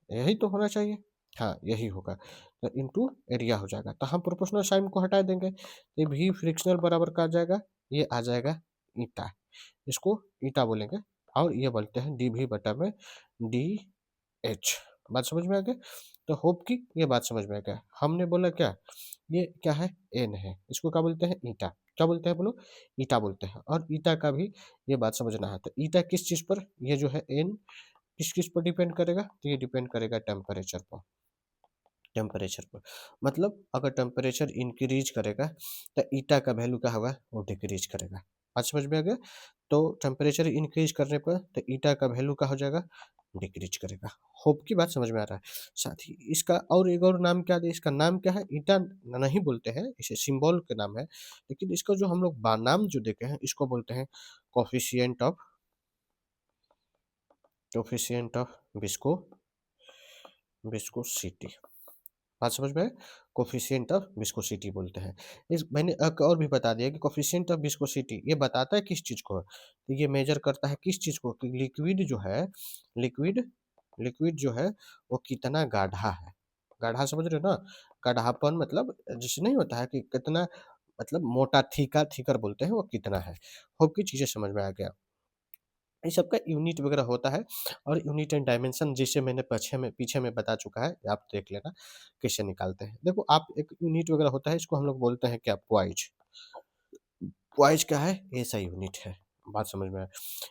यही तो होना चाहिए। हाँ, यही होगा। तो इंटू एरिया हो जाएगा। तो हम प्रोपोर्शनल साइन को हटा देंगे तो ये भी फ्रिक्शनल बराबर का आ जाएगा, ये आ जाएगा ईटा। इसको ईटा बोलेंगे और ये बोलते हैं डी भी बटा में डी एच। बात समझ में आ गया? तो होप कि ये बात समझ में आ गया। हमने बोला क्या, ये क्या है? एन है। इसको क्या बोलते हैं? ईटा। क्या बोलते हैं बोलो? ईटा बोलते हैं। और ईटा का भी ये बात समझना है। तो ईटा किस चीज़ पर, ये जो है एन किस-किस पर डिपेंड करेगा? तो ये डिपेंड करेगा टेम्परेचर पर। टेम्परेचर पर मतलब अगर टेम्परेचर इंक्रीज करेगा तो ईटा का वैल्यू क्या होगा? वो डिक्रीज करेगा। बात समझ में आ गया? तो टेम्परेचर इंक्रीज करने पर तो ईटा का वैल्यू क्या हो जाएगा? डिक्रीज करेगा। होप की बात समझ में आ रहा है? साथ ही इसका और एक और नाम क्या है? इसका नाम क्या है? ईटा नहीं बोलते हैं, इसे सिंबल के नाम है, लेकिन इसका जो हम लोग नाम जो देते हैं इसको बोलते हैं कोफिशिएंट ऑफ विस्कोसिटी। बात समझ में आए? कोफिशिएंट ऑफ विस्कोसिटी बोलते हैं। इस मैंने एक और भी बता दिया कि कोफिशिएंट ऑफ विस्कोसिटी ये बताता है किस चीज़ को? तो ये मेजर करता है किस चीज़ को? कि लिक्विड जो है, लिक्विड लिक्विड जो है वो कितना गाढ़ा है। गाढ़ा समझ रहे हो ना? गाढ़ापन मतलब जैसे नहीं होता है कि कितना, मतलब मोटा, थिकर बोलते हैं, वो कितना है। होप की चीज़ें समझ में आ गया। इस सब का यूनिट वगैरह होता है और यूनिट एंड डायमेंशन जिसे मैंने पीछे में बता चुका है, आप देख लेना कैसे निकालते हैं। देखो आप एक यूनिट वगैरह होता है, इसको हम लोग बोलते हैं क्या? पॉइज। पॉइज क्या है? ऐसा यूनिट है। बात समझ में आया?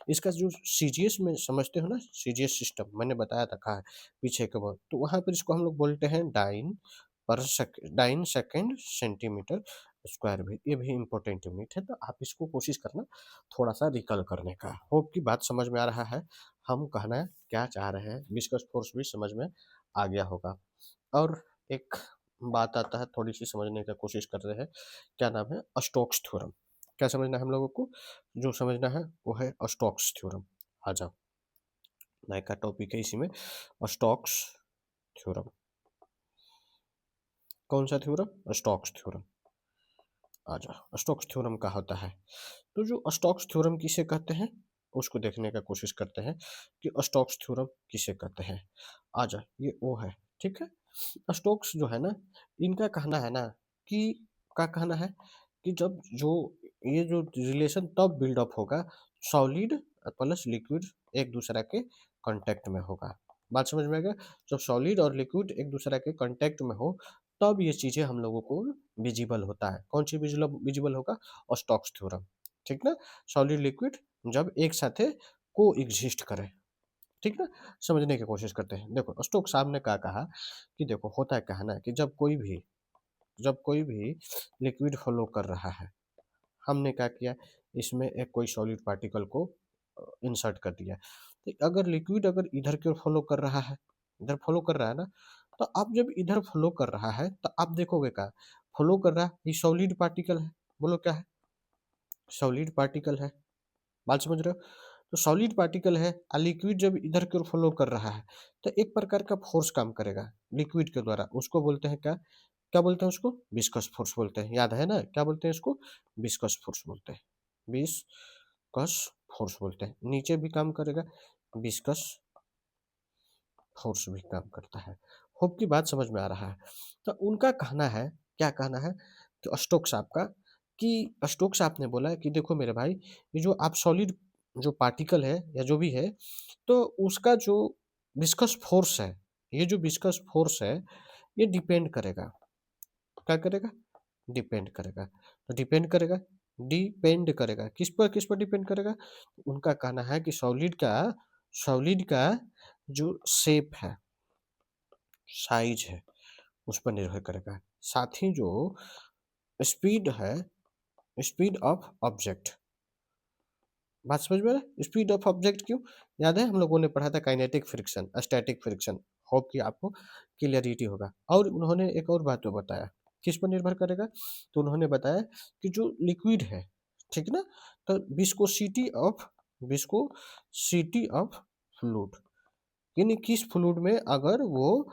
इसका जो सीजीएस में समझते हो ना, सीजीएस सिस्टम मैंने बताया था कहाँ है, पीछे के वो, तो वहाँ पर इसको हम लोग बोलते हैं डाइन सेकेंड सेंटीमीटर स्क्वायर भी। ये भी इम्पोर्टेंट यूनिट है, तो आप इसको कोशिश करना थोड़ा सा रिकल करने का। होप की बात समझ में आ रहा है, हम कहना क्या चाह रहे हैं, विस्कस फोर्स भी समझ में आ गया होगा। और एक बात आता है, थोड़ी सी समझने का कोशिश कर रहे हैं, क्या नाम है? Stokes theorem. क्या समझना है हम लोगों को? जो समझना है वो है स्टोक्स थ्योरम। आ जाओ, नए का टॉपिक है इसी में, स्टोक्स थ्योरम। कौन सा थ्योरम? Stokes theorem. आ जाओ, स्टोक्स थ्योरम का होता है। तो जो स्टोक्स थ्योरम किसे कहते हैं उसको देखने का कोशिश करते हैं कि स्टोक्स थ्योरम किसे कहते हैं। आ जा, ये ओ है, ठीक है। स्टोक्स जो है ना, इनका कहना है ना कि, क्या कहना है कि जब जो ये जो रिलेशन तब बिल्डअप होगा, सॉलिड प्लस लिक्विड एक दूसरे के कांटेक्ट में होगा। बात समझ में आ गया? जब सॉलिड और लिक्विड एक दूसरे के कांटेक्ट में हो तब ये चीज़ें हम लोगों को विजिबल होता है। कौन सी विजिबल होगा? स्टोक्स थ्योरम, ठीक ना? सॉलिड लिक्विड जब एक साथे को एग्जिस्ट करे, ठीक ना? समझने की कोशिश करते हैं। देखो स्टोक्स साहब ने क्या कहा कि देखो होता है क्या है ना कि जब कोई भी लिक्विड फ्लो कर रहा है, हमने क्या किया, इसमें एक कोई सॉलिड पार्टिकल को इंसर्ट कर दिया। तो अगर लिक्विड अगर इधर की ओर फ्लो कर रहा है, इधर फ्लो कर रहा है ना, तो अब जब इधर फ्लो कर रहा है तो आप देखोगे क्या, फ्लो कर रहा है, ये सॉलिड पार्टिकल है। बोलो क्या है? सॉलिड पार्टिकल है। बात समझ रहे हो? तो सॉलिड पार्टिकल है, लिक्विड जब इधर की ओर फ्लो कर रहा है तो एक प्रकार का फोर्स काम करेगा लिक्विड के द्वारा, उसको बोलते हैं क्या, क्या बोलते हैं उसको, विस्कस फोर्स बोलते हैं। याद है ना, क्या बोलते हैं इसको, विस्कस फोर्स बोलते हैं, विस्कस फोर्स बोलते हैं। नीचे भी काम करेगा, विस्कस फोर्स भी काम करता है। होप की बात समझ में आ रहा है। तो उनका कहना है, क्या कहना है, तो स्टोक्स साहब का, कि स्टोक्स साहब ने बोला कि देखो मेरे भाई, ये जो आप सॉलिड जो पार्टिकल है या जो भी है, तो उसका जो विस्कस फोर्स है, ये जो विस्कस फोर्स है, ये डिपेंड करेगा, क्या करेगा, डिपेंड करेगा। तो डिपेंड करेगा, डिपेंड करेगा किस पर डिपेंड करेगा। उनका कहना है कि सॉलिड का जो शेप है, साइज है, उस पर निर्भर करेगा। साथ ही जो स्पीड है, स्पीड ऑफ ऑब्जेक्ट, बात समझ में आ रहा है? स्पीड ऑफ ऑब्जेक्ट क्यों, याद है हम लोगों ने पढ़ा था kinetic friction, static friction. Hope कि आपको क्लियरिटी होगा। और उन्होंने एक और बात तो बताया, किस पर निर्भर करेगा, तो उन्होंने बताया कि जो लिक्विड है, ठीक ना, तो विस्कोसिटी ऑफ फ्लूइड, यानी किस फ्लूइड में अगर वो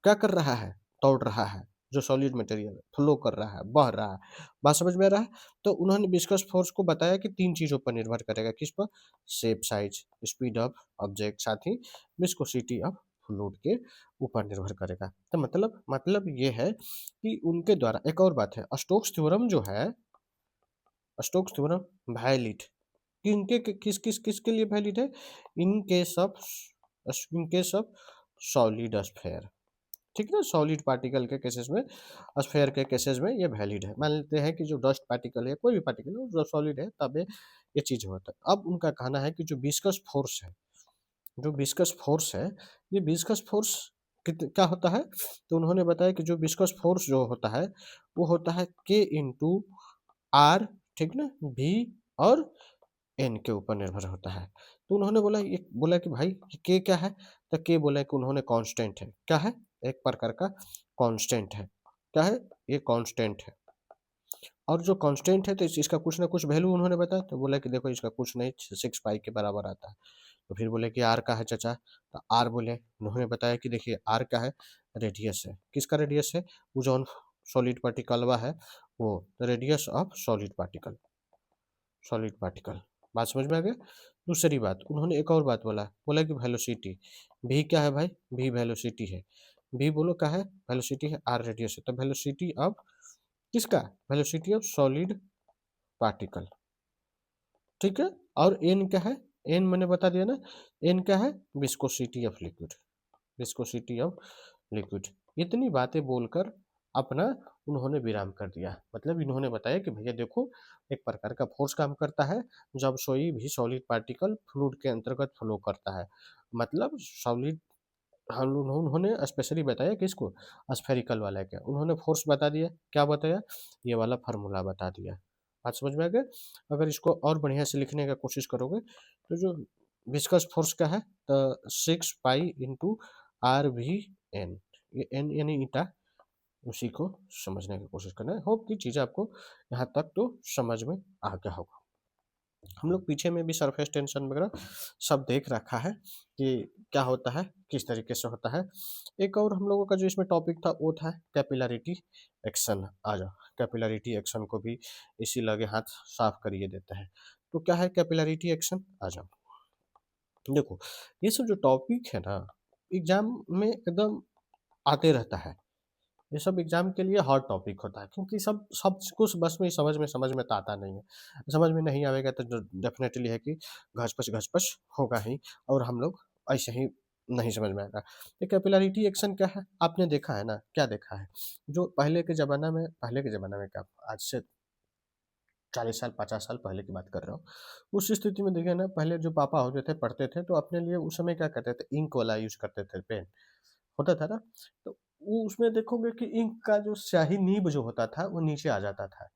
क्या कर रहा है, दौड़ रहा है, जो सॉलिड मटेरियल फ्लो कर रहा है, बह रहा है, बात समझ में आ रहा है। तो उन्होंने विस्कस फोर्स को बताया कि तीन चीज़ों पर निर्भर करेगा, किस पर, shape, size, speed of object, साथ ही विस्कोसिटी ऑफ फ्लूइड के ऊपर निर्भर करेगा। तो मतलब ये है कि उनके द्वारा, एक और बात है, स्टोक्स थ्योरम जो है, स्टोक्स थ्योरम वैलिड किनके, किस किस किस के लिए वैलिड है, in case of in case of solid sphere, ठीक है ना, सॉलिड पार्टिकल के केसेस में, स्फेयर के केसेस में ये वैलिड है। मान लेते हैं कि जो डस्ट पार्टिकल है, कोई भी पार्टिकल है, जो सॉलिड है, तब ये चीज़ होता है। अब उनका कहना है कि जो विस्कस फोर्स है, जो विस्कस फोर्स है, ये विस्कस फोर्स क्या होता है, तो उन्होंने बताया कि जो विस्कस फोर्स जो होता है, वो होता है के इंटू आर, ठीक ना, भी और एन के ऊपर निर्भर होता है। तो उन्होंने बोला कि भाई के क्या है, तो के बोला कि उन्होंने कांस्टेंट है, क्या है, एक प्रकार का कांस्टेंट है, क्या है, ये कांस्टेंट है। और जो कांस्टेंट है तो इसका कुछ ना कुछ वैल्यू उन्होंने बताया, तो बोला कि देखो इसका कुछ नहीं, 6 पाई के बराबर आता है। तो फिर बोले कि आर का है चाचा, तो आर बोले, उन्होंने बताया कि देखिए आर का है, रेडियस है, किसका रेडियस है, वो जो सॉलिड पार्टिकल है, वो रेडियस ऑफ सॉलिड पार्टिकल। बात समझ में आ गया। दूसरी बात उन्होंने एक और बात बोला कि वेलोसिटी, भी क्या है भाई, भी वेलोसिटी है, भी बोलो क्या है, वेलोसिटी है, आर रेडियस है, तो वेलोसिटी ऑफ किसका, वेलोसिटी ऑफ सॉलिड पार्टिकल, ठीक है। और एन क्या है, एन मैंने बता दिया ना, एन क्या है, viscosity of liquid, viscosity of liquid. इतनी बातें बोलकर अपना उन्होंने विराम कर दिया। मतलब इन्होंने बताया कि भैया देखो, एक प्रकार का फोर्स काम करता है जब सोई भी सॉलिड पार्टिकल फ्लूइड के अंतर्गत फ्लो करता है। मतलब सॉलिड, हम उन्होंने स्पेशली बताया कि इसको स्फेरिकल वाला क्या, उन्होंने फोर्स बता दिया, क्या बताया, ये वाला फार्मूला बता दिया। बात समझ में आ गया। अगर इसको और बढ़िया से लिखने का कोशिश करोगे, तो जो विस्कस फोर्स का है, तो 6 pi into R V N, ये एन यानी ईटा, उसी को समझने की कोशिश करना है। होप की चीज़ें आपको यहाँ तक तो समझ में आ गया होगा। हम लोग पीछे में भी सरफेस टेंशन वगैरह सब देख रखा है कि क्या होता है, किस तरीके से होता है। एक और हम लोगों का जो इसमें टॉपिक था वो था कैपिलरिटी एक्शन। आ जाओ, कैपिलरिटी एक्शन को भी इसी लगे हाथ साफ करिए देते हैं। तो क्या है कैपिलरिटी एक्शन, आ जाओ। देखो, ये सब जो टॉपिक है ना, एग्जाम में एकदम आते रहता है। ये सब एग्जाम के लिए हॉट टॉपिक होता है, क्योंकि सब कुछ बस में ही समझ में तो आता नहीं है। समझ में नहीं आएगा तो डेफिनेटली है कि घसपच घसपच होगा ही, और हम लोग ऐसे ही नहीं समझ में आएगा। ये कैपिलरिटी एक्शन क्या है, आपने देखा है ना, क्या देखा है, जो पहले के ज़माना में क्या, आज से 40 साल 50 साल पहले की बात कर रहा हूँ, उस स्थिति में देखिए ना, पहले जो पापा होते थे पढ़ते थे तो अपने लिए उस समय क्या करते थे, इंक वाला यूज करते थे, पेन होता था ना। तो वो उसमें देखोगे कि इंक का जो स्याही नीब जो होता था वो नीचे आ जाता था,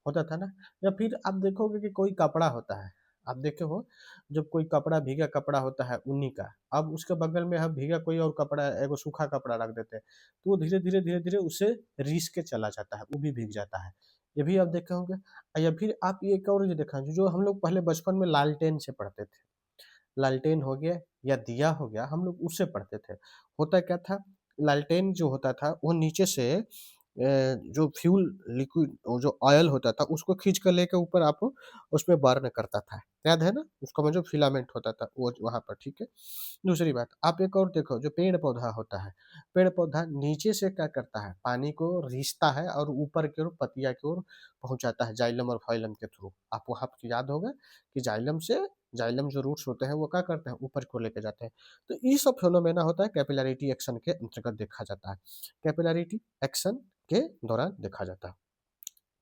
होता था ना। या फिर आप देखोगे कि कोई कपड़ा होता है, आप देखे हो, जब कोई कपड़ा, भीगा कपड़ा होता है ऊनी का, अब उसके बगल में हम भीगा कोई और कपड़ा, एगो सूखा कपड़ा रख देते हैं, तो वो धीरे धीरे उसे रिस के चला जाता है, वो भी भीग जाता है। ये भी आप देखे होंगे। या फिर आप ये एक और ये देखा, जो हम लोग पहले बचपन में लालटेन से पढ़ते थे, लालटेन हो गया या दिया हो गया, हम लोग उससे पढ़ते थे। होता क्या था, लालटेन जो होता था वो नीचे से जो फ्यूल लिक्विड वो जो ऑयल होता था उसको खींच कर लेके ऊपर आप उसमें बर्न करता था, याद है ना? उसका में जो फिलामेंट होता था वो वहाँ पर, ठीक है। दूसरी बात, आप एक और देखो, जो पेड़ पौधा होता है, पेड़ पौधा नीचे से क्या करता है, पानी को रिसता है और ऊपर की ओर पतिया की ओर पहुंचाता है जाइलम और फाइलम के थ्रू। आप वहाँ पे याद होगा कि जाइलम जो रूट्स होते हैं वो क्या करते हैं, ऊपर को लेके जाते हैं। तो ये सब फिनोमेना होता है कैपिलैरिटी एक्शन के अंतर्गत देखा जाता है, कैपिलैरिटी एक्शन के दौरान देखा जाता है।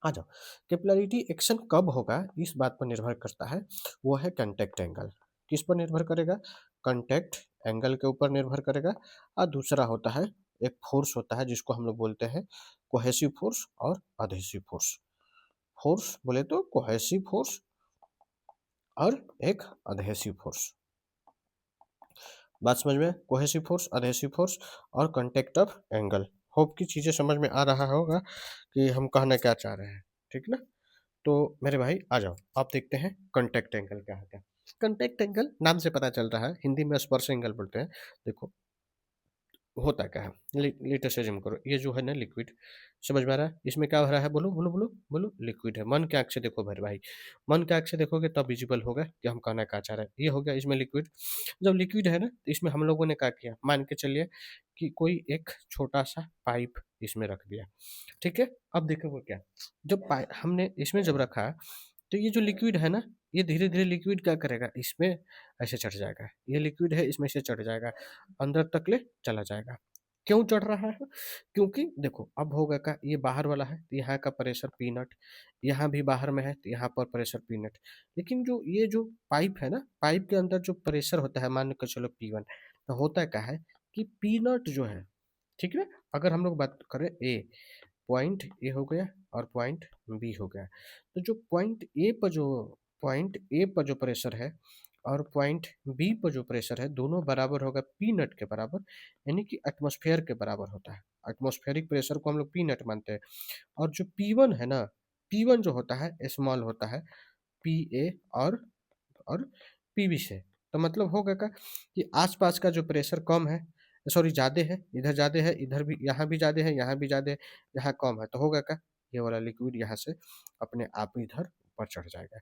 आ जाओ, कैपिलैरिटी एक्शन कब होगा इस बात पर निर्भर करता है, वो है कांटेक्ट एंगल। किस पर निर्भर करेगा? कांटेक्ट एंगल के ऊपर निर्भर करेगा। और दूसरा होता है, एक फोर्स होता है जिसको हम लोग बोलते हैं कोहेसिव फोर्स और अधेसिव फोर्स। फोर्स बोले तो कोहेसिव फोर्स और एक अधेसिव फोर्स। बात समझ में? कोहेसिव फोर्स, अधेसिव फोर्स और कांटेक्ट ऑफ एंगल। होप की चीज़ें समझ में आ रहा होगा कि हम कहना क्या चाह रहे हैं, ठीक ना? तो मेरे भाई आ जाओ, आप देखते हैं कांटेक्ट एंगल क्या होता है। कांटेक्ट एंगल नाम से पता चल रहा है, हिंदी में स्पर्श एंगल बोलते हैं। देखो होता क्या है, लेटर से जिम करो, ये जो है ना लिक्विड, समझ में आ रहा है? इसमें क्या हो रहा है, बोलो बोलो बोलो बोलो, लिक्विड है। मन के आंख से देखो मेरे भाई, मन के आंख से देखोगे तब विजिबल होगा कि हम कहना क्या चाह रहे हैं। ये हो गया इसमें लिक्विड। जब लिक्विड है ना तो इसमें हम लोगों ने क्या किया, मान के चलिए कि कोई एक छोटा सा पाइप इसमें रख दिया, ठीक है। अब देखो क्या, जब हमने इसमें जब रखा, तो ये जो लिक्विड है ना, ये धीरे धीरे लिक्विड क्या करेगा, इसमें ऐसे चढ़ जाएगा। ये लिक्विड है, इसमें से चढ़ जाएगा, अंदर तक ले चला जाएगा। क्यों चढ़ रहा है? क्योंकि देखो अब होगा क्या, ये बाहर वाला है तो यहाँ का प्रेशर पी नट, यहाँ भी बाहर में है तो यहाँ पर प्रेशर पी नट। लेकिन जो ये जो पाइप है ना, पाइप के अंदर जो प्रेशर होता है, मान के चलो P1, तो होता क्या है कि पी नट जो है, ठीक है। अगर हम लोग बात करें ए, पॉइंट ए हो गया और पॉइंट बी हो गया, तो जो पॉइंट ए पर जो प्रेशर है और पॉइंट बी पर जो प्रेशर है, दोनों बराबर होगा पी नट के बराबर, यानी कि एटमॉस्फेयर के बराबर होता है। एटमॉस्फेरिक प्रेशर को हम लोग पी नट मानते हैं। और जो P1 है ना, P1 जो होता है स्मॉल होता है पी ए और पीबी से। तो मतलब होगा क्या कि आसपास का जो प्रेशर कम है, सॉरी ज़्यादा है, इधर ज़्यादा है, इधर भी, यहाँ भी ज़्यादा है, यहाँ भी ज़्यादा है, यहाँ कम है, तो होगा क्या, ये वाला लिक्विड यहाँ से अपने आप ही इधर ऊपर चढ़ जाएगा।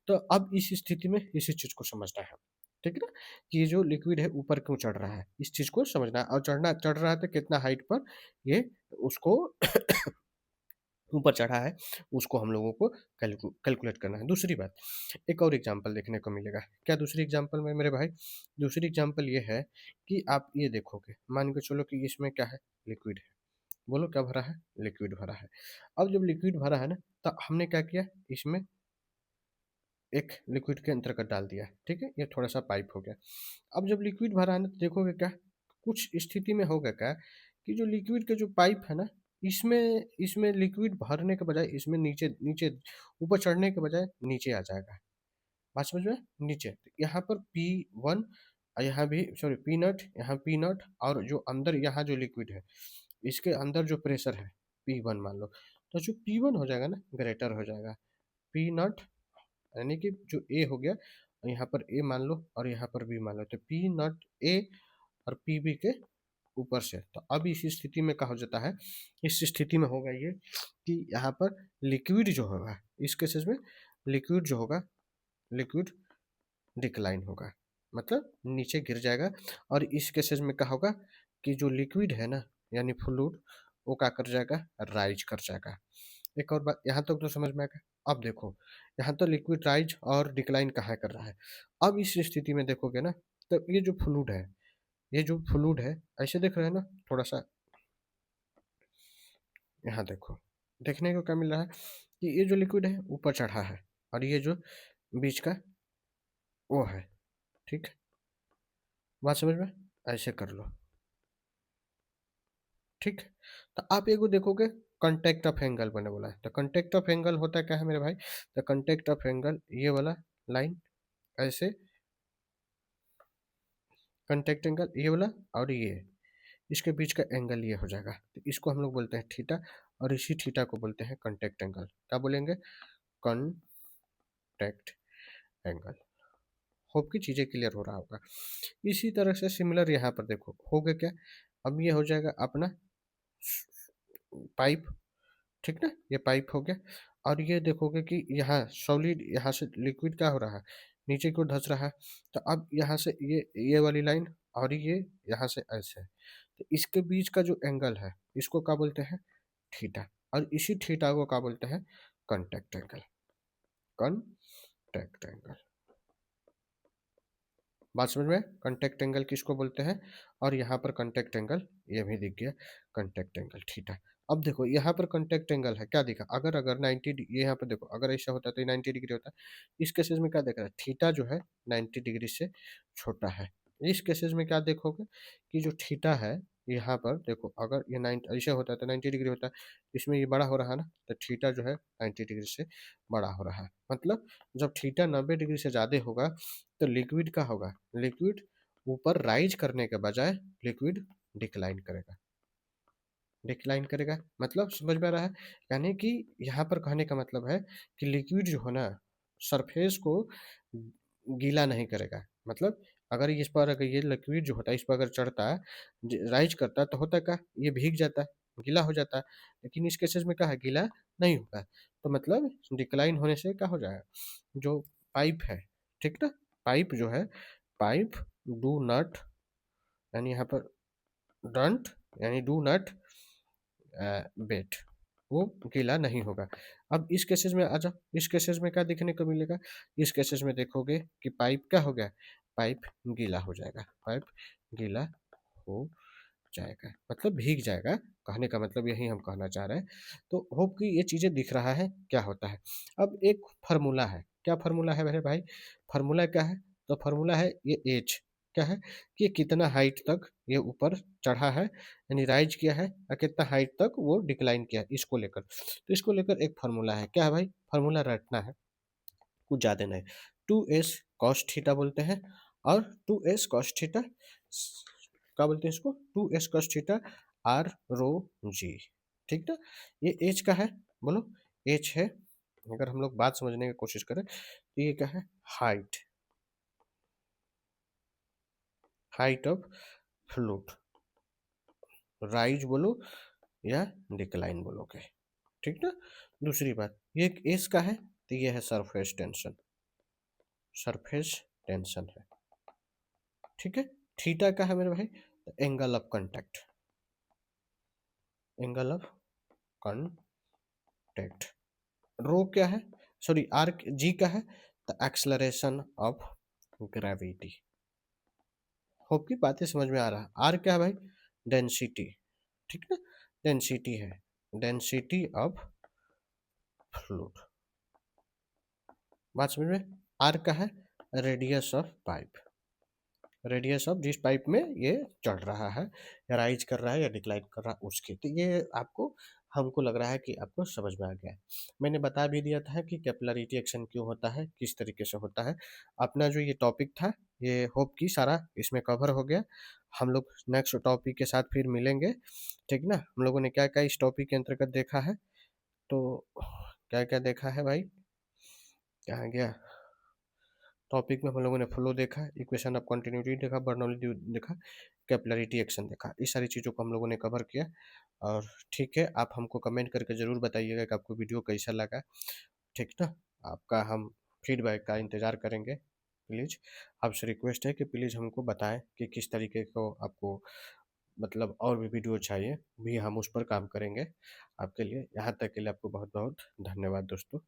तो अब इस स्थिति में इसी चीज़ को समझना है, ठीक है ना, कि ये जो लिक्विड है ऊपर क्यों चढ़ रहा है, इस चीज़ को समझना है। और चढ़ रहा है तो कितना हाइट पर ये उसको ऊपर चढ़ा है, उसको हम लोगों को कैलकुलेट करना है। दूसरी बात, एक और एग्जांपल देखने को मिलेगा। क्या दूसरी एग्जांपल में मेरे भाई? दूसरी एग्जांपल ये है कि आप ये देखोगे, मान के चलो कि इसमें क्या है, लिक्विड है। बोलो क्या भरा है? लिक्विड भरा है। अब जब लिक्विड भरा है ना, तो हमने क्या किया, इसमें एक लिक्विड के अंतर्गत डाल दिया, ठीक है। ये थोड़ा सा पाइप हो गया। अब जब लिक्विड भरा है ना, तो देखोगे क्या, कुछ स्थिति में होगा क्या कि जो लिक्विड के जो पाइप है ना, इसमें इसमें लिक्विड भरने के बजाय इसमें नीचे नीचे ऊपर चढ़ने के बजाय नीचे आ जाएगा। बात समझ में? नीचे तो यहाँ पर P1, यहाँ भी सॉरी पी नट, यहाँ पी नट, और जो अंदर यहाँ जो लिक्विड है इसके अंदर जो प्रेशर है P1 मान लो, तो जो P1 हो जाएगा ना, ग्रेटर हो जाएगा पी नट, यानी कि जो ए हो गया, यहाँ पर ए मान लो और यहाँ पर बी मान लो, तो पी नॉट ए और पी बी के ऊपर से। तो अब इस स्थिति में क्या हो जाता है, इस स्थिति में होगा ये कि यहाँ पर लिक्विड जो होगा, इस केसेस में लिक्विड जो होगा, लिक्विड डिक्लाइन होगा, मतलब नीचे गिर जाएगा। और इस केसेस में क्या होगा कि जो लिक्विड है ना, यानी फ्लूइड, वो क्या कर जाएगा, राइज कर जाएगा। एक और बात, यहाँ तक तो समझ में आएगा। अब देखो, यहाँ तो लिक्विड राइज और डिक्लाइन कहाँ कर रहा है। अब इस स्थिति में देखोगे ना, तो ये जो फ्लूइड है, ये जो फ्लूइड है, ऐसे देख रहे हैं ना, थोड़ा सा यहाँ देखो, देखने को क्या मिल रहा है कि ये जो लिक्विड है ऊपर चढ़ा है और ये जो बीच का वो है, ठीक है। बात समझ में? ऐसे कर लो, ठीक है। तो आप एगो देखोगे, कॉन्टेक्ट ऑफ एंगल मैंने बोला है, तो कॉन्टेक्ट ऑफ एंगल होता क्या है मेरे भाई? तो कॉन्टेक्ट ऑफ एंगल ये वाला लाइन ऐसे, कॉन्टेक्ट एंगल ये वाला और ये, इसके बीच का एंगल ये हो जाएगा, तो इसको हम लोग बोलते हैं थीटा। और इसी थीटा को बोलते हैं कॉन्टेक्ट एंगल। क्या बोलेंगे? Contact angle. होप कि चीज़ें क्लियर हो रहा होगा। इसी तरह से सिमिलर यहाँ पर देखो हो गया क्या, अब ये हो जाएगा अपना पाइप, ठीक ना, ये पाइप हो गया। और ये देखोगे कि यहाँ सॉलिड, यहाँ से लिक्विड क्या हो रहा है, नीचे की ओर धंस रहा है। तो अब यहाँ से ये वाली लाइन और ये यहाँ से ऐसे है, तो इसके बीच का जो एंगल है इसको क्या बोलते हैं, थीटा। और इसी थीटा को क्या बोलते हैं, कॉन्टैक्ट एंगल, कॉन्टैक्ट एंगल। बात समझ में, कॉन्टैक्ट एंगल किसको बोलते हैं, और यहाँ पर कॉन्टैक्ट एंगल ये भी दिख गया, कॉन्टैक्ट एंगल थीटा। अब देखो यहाँ पर कॉन्टैक्ट एंगल है, क्या दिखा, अगर अगर 90 ये यहाँ पर देखो, अगर ऐसा होता तो ये 90 डिग्री होता। इस केसेस में क्या देख रहा है, थीटा जो है 90 डिग्री से छोटा है। इस केसेस में क्या देखोगे कि जो थीटा है यहाँ पर देखो, अगर ये 90 ऐसा होता है तो 90 डिग्री होता है, इसमें ये बड़ा हो रहा है ना, तो थीटा जो है 90 डिग्री से बड़ा हो रहा है। मतलब जब थीटा 90 डिग्री से ज़्यादा होगा तो लिक्विड का होगा, लिक्विड ऊपर राइज करने के बजाय लिक्विड डिक्लाइन करेगा, डिक्लाइन करेगा। मतलब समझ में आ रहा है, यानी कि यहाँ पर कहने का मतलब है कि लिक्विड जो है ना सरफेस को गीला नहीं करेगा। मतलब अगर इस पर, अगर ये लिक्विड जो होता है इस पर अगर चढ़ता है, राइज करता है, तो होता क्या, ये भीग जाता है, गीला हो जाता है। लेकिन इस केसेस में क्या है, गीला नहीं होगा। तो मतलब डिक्लाइन होने से क्या हो जाएगा, जो पाइप है, ठीक ना, पाइप जो है, पाइप डू नॉट, यानी यहाँ पर डंट, यानी डू नॉट वेट, वो गीला नहीं होगा। अब इस केसेस में आ जाओ, इस केसेस में क्या देखने को मिलेगा, इस केसेस में देखोगे कि पाइप क्या हो गया, पाइप गीला हो जाएगा, पाइप गीला हो जाएगा, मतलब भीग जाएगा। कहने का मतलब यही हम कहना चाह रहे हैं। तो होप कि ये चीज़ें दिख रहा है क्या होता है। अब एक फार्मूला है, क्या फार्मूला है मेरे भाई, फार्मूला क्या है, तो फार्मूला है ये एच, क्या है कि ये कितना हाइट तक ये ऊपर चढ़ा है, यानी राइज किया है, और कितना हाइट तक वो डिक्लाइन किया है, इसको लेकर। तो इसको लेकर एक फार्मूला है, क्या है भाई, फार्मूला रटना है, कुछ ज़्यादा नहीं। 2s cos थीटा बोलते हैं, और 2s cos थीटा क्या बोलते हैं इसको, 2s cos थीटा आर रो जी, ठीक ना। ये एच का है, बोलो, एच है। अगर हम लोग बात समझने की कोशिश करें तो ये क्या है, height, height of fluid, rise बोलो या डिक्लाइन बोलोगे, ठीक ना। दूसरी बात, ये एस का है, तो ये है सरफेस टेंशन, सरफेस टेंशन है, ठीक है। थीटा का है मेरे भाई, तो angle of contact, angle of contact. Rho क्या है, सॉरी आर जी का है, the acceleration of gravity. Hope की बातें समझ में आ रहा है। आर क्या है भाई, डेंसिटी, ठीक ना, डेंसिटी है, डेंसिटी ऑफ फ्लूइड। बात समझ में। आर का है radius of pipe, radius of जिस पाइप में ये चढ़ रहा है या राइज कर रहा है या डिक्लाइन कर रहा है उसकी। तो ये आपको, हमको लग रहा है कि आपको समझ में आ गया है। मैंने बता भी दिया था कि कैपिलरिटी एक्शन क्यों होता है, किस तरीके से होता है। अपना जो ये टॉपिक था ये होप की सारा इसमें कवर हो गया। हम लोग नेक्स्ट टॉपिक के साथ फिर मिलेंगे, ठीक ना। हम लोगों ने क्या क्या इस टॉपिक के अंतर्गत देखा है, तो क्या क्या देखा है भाई, कहाँ गया, टॉपिक में हम लोगों ने फ्लो देखा, इक्वेशन ऑफ कंटिन्यूटी देखा, बर्नौली देखा, कैपिलरिटी एक्शन देखा, इस सारी चीज़ों को हम लोगों ने कवर किया। और ठीक है, आप हमको कमेंट करके ज़रूर बताइएगा कि आपको वीडियो कैसा लगा, ठीक ना। आपका हम फीडबैक का इंतज़ार करेंगे। प्लीज़ आपसे रिक्वेस्ट है कि प्लीज़ हमको बताएं कि किस तरीके को आपको, मतलब और भी वीडियो चाहिए, भी हम उस पर काम करेंगे आपके लिए। यहाँ तक के लिए आपको बहुत बहुत धन्यवाद दोस्तों।